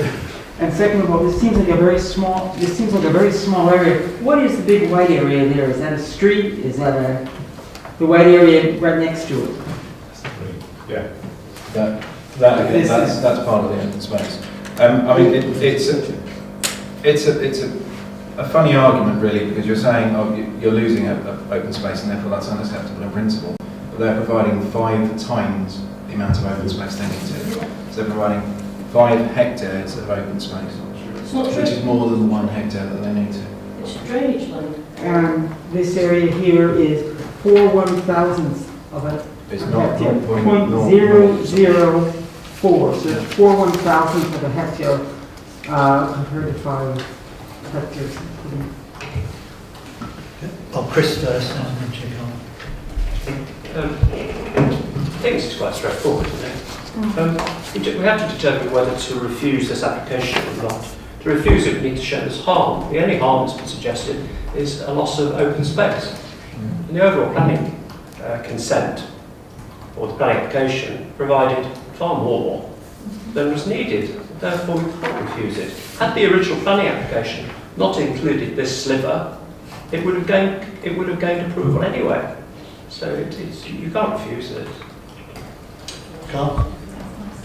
And second of all, this seems like a very small area. What is the big white area there? Is that a street? Is that the white area right next to it? Yeah. That's part of the open space. I mean, it's a funny argument really, because you're saying you're losing open space and therefore that's unacceptable in principle. But they're providing 5 times the amount of open space they need to. So they're providing 5 hectares of open space, which is more than the 1 hectare that they need to. It's drainage land. This area here is 4 1,000ths of it. It's not 0.004. So it's 4 1,000ths of a hectare compared to 5 hectares. Chris first, and then check on. I think it's quite straightforward, isn't it? We have to determine whether to refuse this application or not. To refuse it, we need to show there's harm. The only harm that's been suggested is a loss of open space. And the overall planning consent, or the planning application, provided far more than was needed. Therefore, we can't refuse it. Had the original planning application not included this sliver, it would have gained approval anyway. So you can't refuse it. Carl?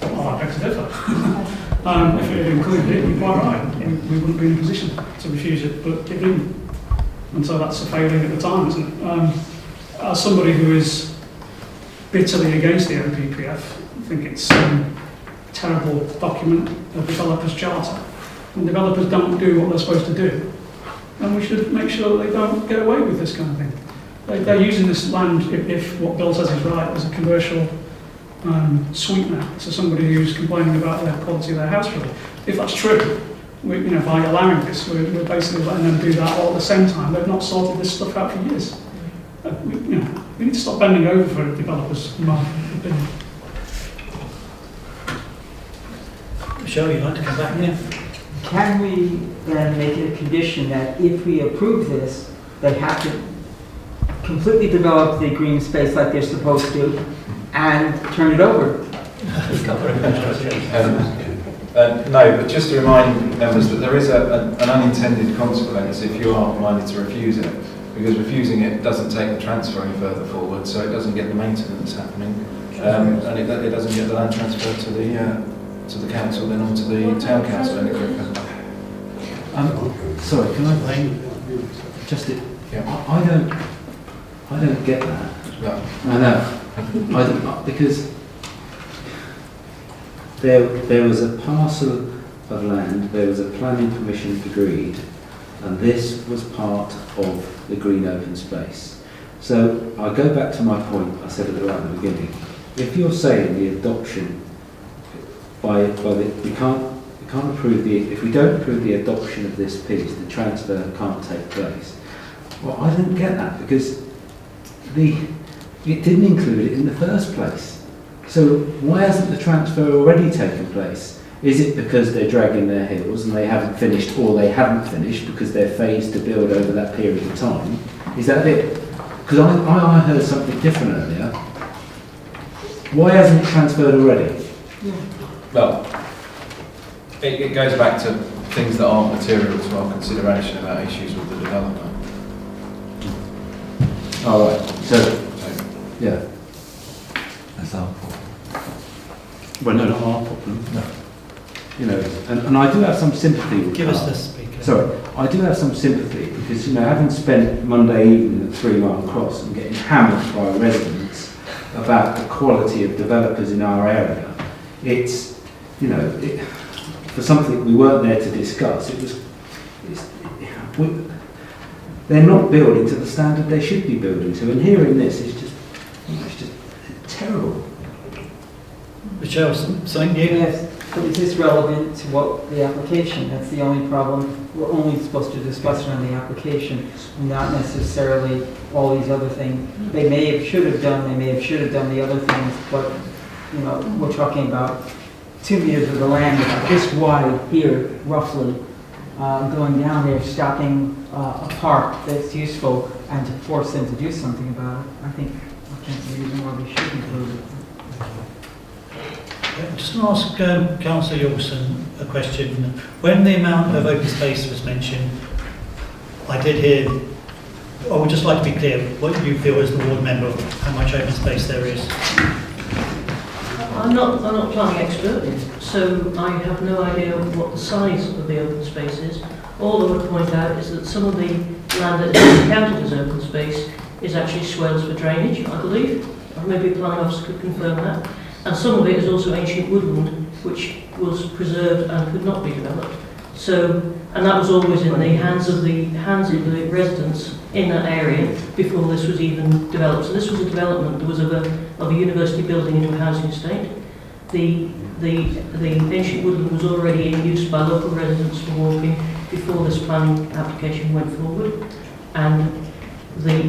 Oh, I beg to differ. If it had included it, you're quite right. We wouldn't be in a position to refuse it, but it didn't. And so that's a failing at the time, isn't it? As somebody who is bitterly against the NPPF, I think it's a terrible document, a developer's charter. When developers don't do what they're supposed to do, and we should make sure that they don't get away with this kind of thing. They're using this land, if what Bill says is right, as a commercial sweetener to somebody who's complaining about the quality of their house. Really. If that's true, by allowing this, we're basically letting them do that all at the same time. They've not sorted this stuff out for years. We need to stop bending over for developers, in my opinion. Michelle, you'd like to come back? Yeah. Can we then make it a condition that if we approve this, they have to completely develop the green space like they're supposed to, and turn it over. No, but just to remind members that there is an unintended consequence if you are minded to refuse it, because refusing it doesn't take the transfer any further forward, so it doesn't get the maintenance happening, and it doesn't get the land transfer to the council, then on to the town council any quicker. Sorry, can I just? I don't get that. Yeah. I know. Because there was a parcel of land, there was a planning permission agreed, and this was part of the green open space. So I'll go back to my point I said right at the beginning. If you're saying the adoption we can't approve if we don't approve the adoption of this piece, the transfer can't take place. Well, I didn't get that because it didn't include it in the first place. So why hasn't the transfer already taken place? Is it because they're dragging their heels and they haven't finished, or they haven't finished because they're phased to build over that period of time? Is that it? Because I heard something different earlier. Why hasn't it transferred already? Well, it goes back to things that aren't material to our consideration about issues with the developer. All right. So yeah. That's our problem. Well, no, not our problem. No. You know, and I do have some sympathy with Give us Carl. the speaker. Sorry, I do have some sympathy because, having spent Monday evening at 3 Mile Cross and getting hammered by residents about the quality of developers in our area, it's, for something we weren't there to discuss, they're not building to the standard they should be building to, and hearing this is just, it's just terrible. Michelle, something new? Yes, but is this relevant to what the application? That's the only problem. We're only supposed to discuss it on the application, not necessarily all these other things. They may have, should have done the other things, but, we're talking about 2 meters of the land this wide here, roughly, going down there, stopping a park that's useful, and to force them to do something about it. I think that's the reason why we should include it. Just to ask Councillor Yorkson a question. When the amount of open space was mentioned, I did hear, I would just like to be clear what you feel as the ward member of how much open space there is. I'm not a planning expert, so I have no idea what the size of the open space is. All I would point out is that some of the land that is counted as open space is actually swales for drainage, I believe. Maybe a planning officer could confirm that. And some of it is also ancient woodland, which was preserved and could not be developed. So, and that was always in the hands of the residents in that area before this was even developed. So this was a development that was of a university building into a housing estate. The ancient woodland was already in use by local residents for walking before this planning application went forward. And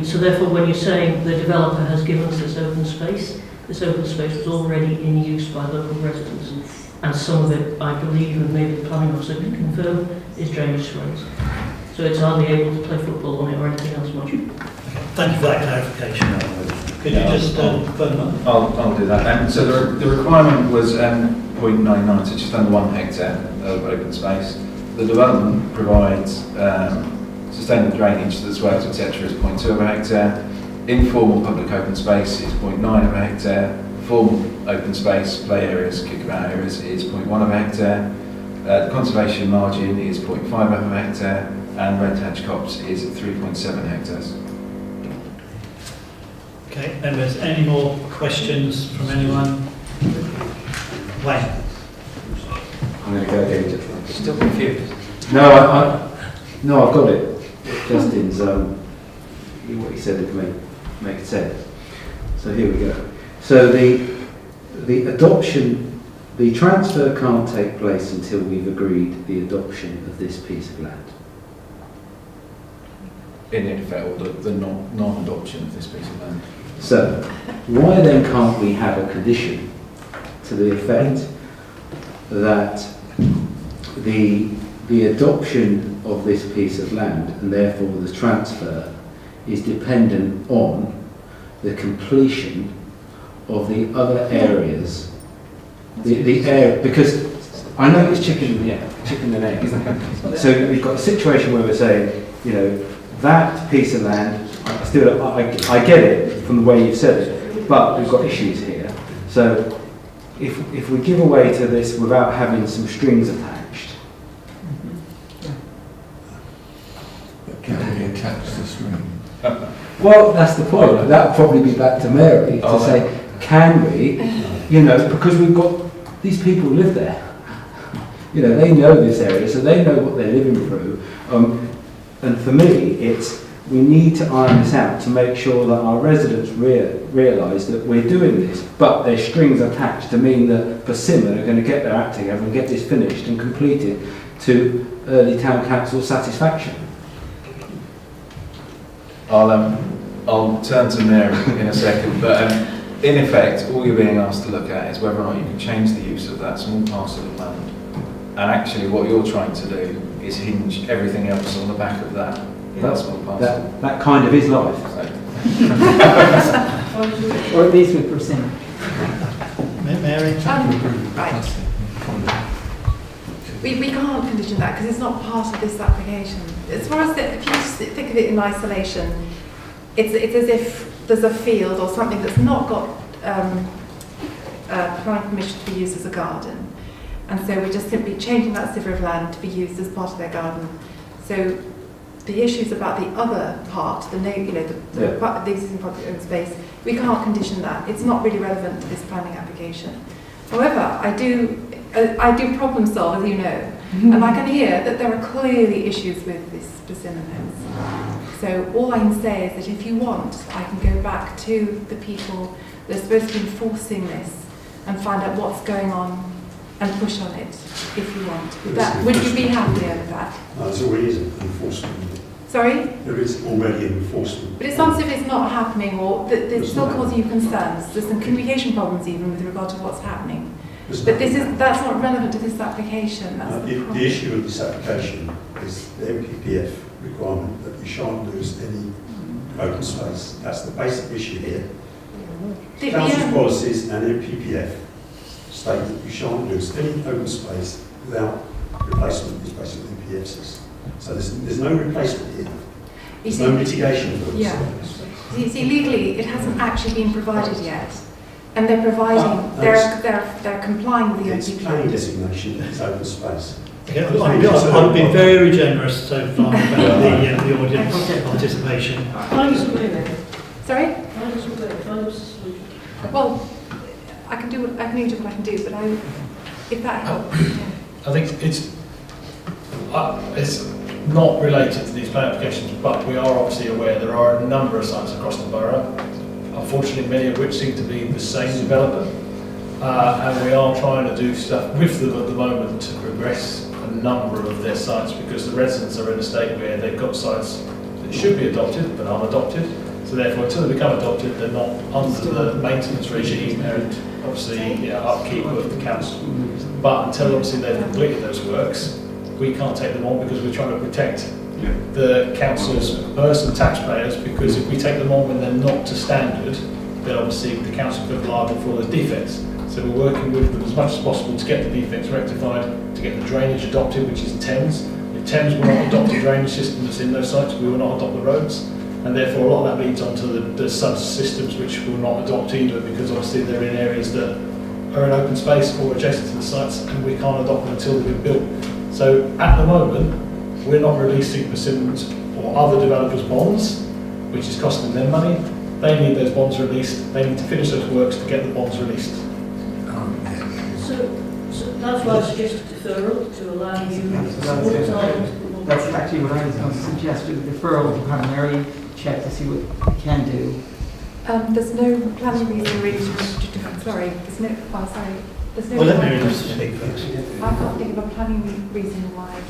so therefore, when you're saying the developer has given us this open space was already in use by local residents. And some of it, I believe, and maybe the planning officer can confirm, is drainage swales. So it's hardly able to play football on it or anything else much. Thank you for that clarification. Could you just confirm that? I'll do that. So the requirement was 0.99, so just under 1 hectare of open space. The development provides sustainable drainage, the swales, etc. is 0.2 of a hectare. Informal public open space is 0.9 of a hectare. Formal open space, play areas, kickabout areas is 0.1 of a hectare. The conservation margin is 0.5 of a hectare, and red hedge copse is 3.7 hectares. Okay, members, any more questions from anyone? Wayne? I'm going to go again. Still confused? No, I've got it. Justin's, what he said would make sense. So here we go. So the adoption, the transfer can't take place until we've agreed the adoption of this piece of land. In effect, or the non-adoption of this piece of land. So, why then can't we have a condition to the effect that the adoption of this piece of land, and therefore the transfer, is dependent on the completion of the other areas, the area, because I know it's chicken and egg, isn't it? So we've got a situation where we're saying, you know, that piece of land, I get it from the way you've said it, but we've got issues here. So if we give away to this without having some strings attached, Can we attach the string? well, that's the point. That would probably be back to Mary to say, can we, you know, because we've got, these people live there. You know, they know this area, so they know what they're living through. And for me, it's, we need to iron this out to make sure that our residents realise that we're doing this, but there's strings attached to mean that Persimmon are going to get their act together and get this finished and completed to early town council satisfaction. I'll turn to Mary in a second, but in effect, all you're being asked to look at is whether or not you can change the use of that small parcel of land. And actually, what you're trying to do is hinge everything else on the back of that small parcel. That kind of is life. Or at least with Persimmon. Mary? Right. We can't condition that because it's not part of this application. As far as if you just think of it in isolation, it's as if there's a field or something that's not got planning permission to be used as a garden. And so we're just simply changing that sliver of land to be used as part of their garden. So the issues about the other part, the existing public owned space, we can't condition that. It's not really relevant to this planning application. However, I do problem solve, as you know, and I can hear that there are clearly issues with this Persimmon House. So all I can say is that if you want, I can go back to the people that are supposed to be enforcing this and find out what's going on and push on it, if you want. Would you be happier with that? There's already enforcement. Sorry? There is already enforcement. But it sounds as if it's not happening, or that it's still causing you concerns. There's some communication problems even with regard to what's happening. But that's not relevant to this application. That's the issue of this application is the MPPF requirement that you shan't lose any open space. That's the basic issue here. Council's policies and MPPF state that you shan't lose any open space without replacement. Is basically MPPFs. So there's no replacement here. There's no mitigation for this. You see, legally, it hasn't actually been provided yet. And they're providing, they're complying with the It's planning designation, it's open space. Yeah, I've been very generous so far about the audience participation. Sorry? Well, I can do what I can do, but if that helps. I think it's not related to these plan applications, but we are obviously aware there are a number of sites across the borough, unfortunately many of which seem to be the same developer, and we are trying to do stuff with them at the moment to progress a number of their sites, because the residents are in a state where they've got sites that should be adopted but aren't adopted, so therefore until they become adopted they're not under the maintenance regime and obviously upkeep of the council. But until obviously they've completed those works, we can't take them on because we're trying to protect the council's purse and taxpayers, because if we take them on when they're not to standard, then obviously the council could be liable for all those defects. So we're working with them as much as possible to get the defects rectified, to get the drainage adopted, which is Thames. If Thames will not adopt the drainage system that's in those sites, we will not adopt the roads. And therefore a lot of that leads onto the sub-systems which will not adopt either, because obviously they're in areas that are in open space or adjacent to the sites, and we can't adopt them until they've been built. So at the moment, we're not releasing Persimmon's or other developers' bonds, which is costing them money. They need those bonds released. They need to finish those works to get the bonds released. So that's why I suggested deferral, to allow you more time. That's actually what I was going to suggest, with deferral to have Mary check to see what we can do. There's no planning reason really to do. Sorry, there's no. Oh, sorry. There's no. Well, let me just speak first. I can't think of a planning reason why.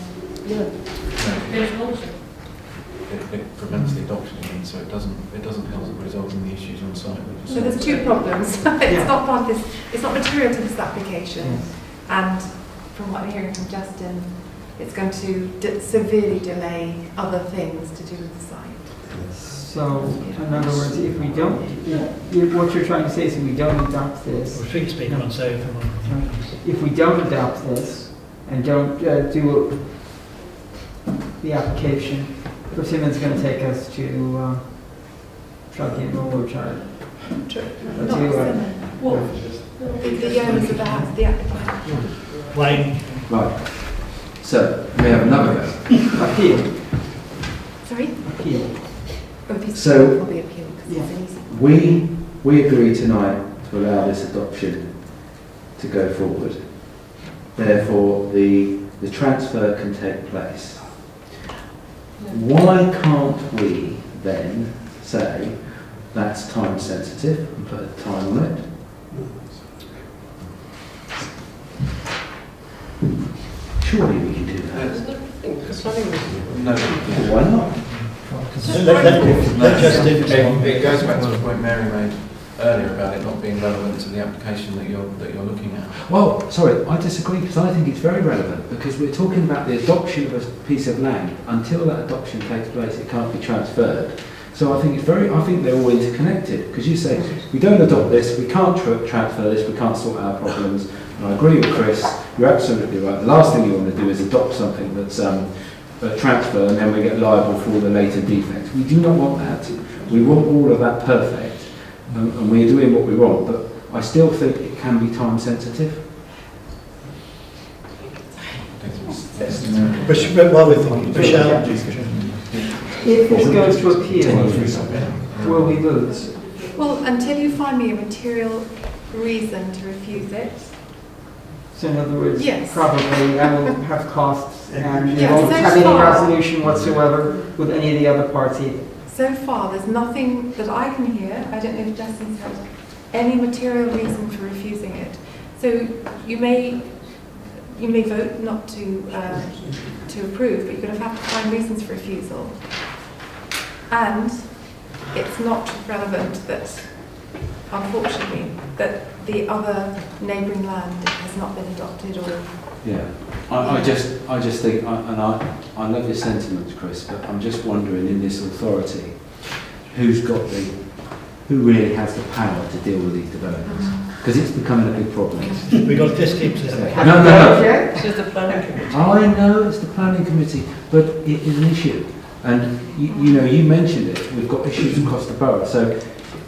It prevents the adoption, so it doesn't help resolving the issues on site. So there's two problems. It's not part of this. It's not material to this application, and from what I'm hearing from Justin, it's going to severely delay other things to do with the site. So, in other words, if we don't, what you're trying to say is if we don't adopt this, if we don't adopt this and don't do the application, Persimmon's going to take us to tribunal or charge. What? The owners of the house, the applicant. Wayne. Right. So, we have another go. Appeal. Sorry? Appeal. So, Probably appeal because it's an easy. we agree tonight to allow this adoption to go forward. Therefore, the transfer can take place. Why can't we then say that's time sensitive and put a time on it? Surely we can do that. No. Why not? It goes back to the point Mary made earlier about it not being relevant to the application that you're looking at. Well, sorry, I disagree because I think it's very relevant because we're talking about the adoption of a piece of land. Until that adoption takes place, it can't be transferred. So I think I think they're all interconnected because you say we don't adopt this, we can't transfer this, we can't sort out problems. And I agree with Chris. You're absolutely right. The last thing you want to do is adopt something that's a transfer and then we get liable for all the later defects. We do not want that. We want all of that perfect, and we're doing what we want. But I still think it can be time sensitive. While we're thinking, Michelle. If this goes to appeal, will we lose? Well, until you find me a material reason to refuse it. So in other words, Yes. probably I will have costs and you Yeah, won't so have any far- resolution whatsoever with any of the other parts either. So far, there's nothing that I can hear, I don't know if Justin's had any material reason for refusing it. So you may vote not to approve, but you're going to have to find reasons for refusal. And it's not relevant that, unfortunately, that the other neighbouring land has not been adopted or... Yeah, I just think, and I love your sentiments, Chris, but I'm just wondering in this authority, who really has the power to deal with these developments? Because it's becoming a big problem. We've got this keeps it. No. It's the planning committee. I know it's the planning committee, but it is an issue. And you mentioned it, we've got issues across the borough. So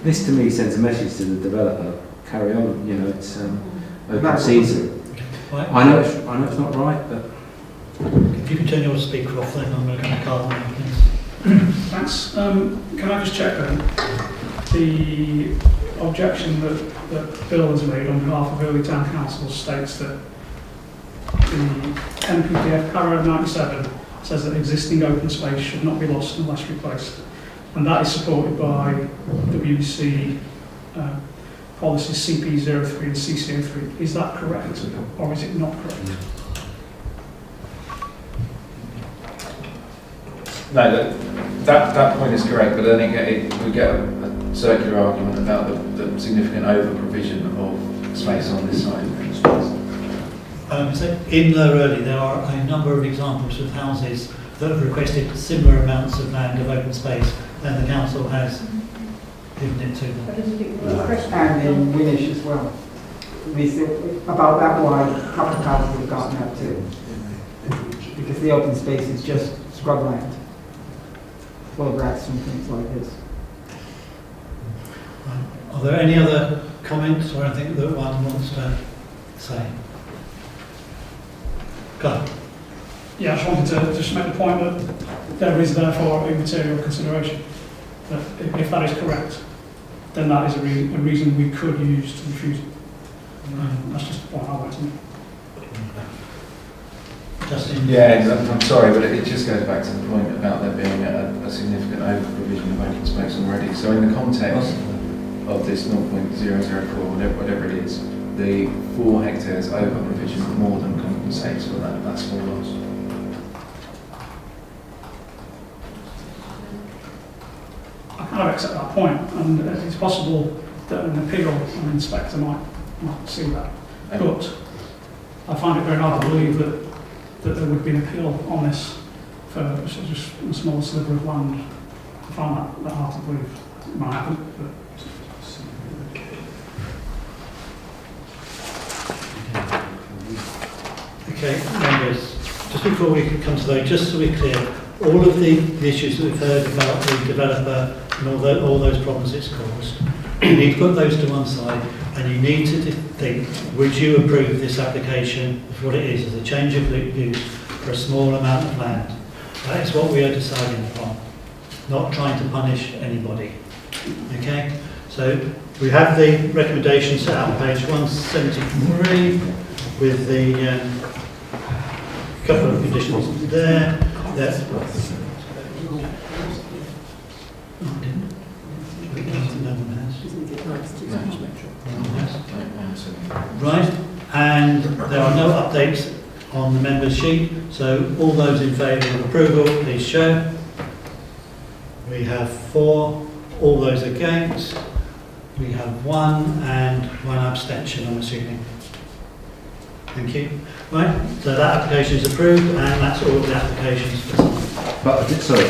this to me sends a message to the developer, carry on, it's open season. Right. I know it's not right, but... If you can turn your speaker off, then I'm going to call on you, please. Thanks. Can I just check then? The objection that Bill has made on behalf of Early Town Council states that the NPPF paragraph 97 says that existing open space should not be lost unless replaced. And that is supported by WC policies CP03 and CC03. Is that correct, or is it not correct? No, that point is correct, but then we get a circular argument about the significant over-provision of space on this side. So in Lower Early, there are a number of examples of houses that have requested similar amounts of land of open space, and the council has given it to them. And in Winnish as well. We said about that wide, a couple of houses would have gotten that too. Because the open space is just scrub land. Full of rats and things like this. Are there any other comments or anything that one wants to say? Go on. Yeah, I just wanted to just make the point that there is therefore a material consideration. That if that is correct, then that is a reason we could use to refuse it. That's just the point I wanted to make. Justin? Yeah, I'm sorry, but it just goes back to the point about there being a significant over-provision of open space already. So in the context of this 0.004, whatever it is, the 4 hectares over-provision more than compensates for that small loss. I kind of accept that point, and it's possible that an appeal, an inspector might see that. But I find it very hard to believe that there would be an appeal on this for just a small sliver of land. I find that hard to believe it might happen, but Okay, members, just before we come to vote, just so we're clear, all of the issues that we've heard about the developer and all those problems it's caused, you need to put those to one side and you need to think, would you approve this application for what it is, as a change of use for a small amount of land? That is what we are deciding upon, not trying to punish anybody. Okay, so we have the recommendation set out on page 173 with the couple of conditions there. That's right, and there are no updates on the members sheet, so all those in favour of approval, please show. We have 4, all those against, we have 1 and 1 abstention, I'm assuming. Thank you. Right, so that application is approved and that's all of the applications for tonight. But, sorry,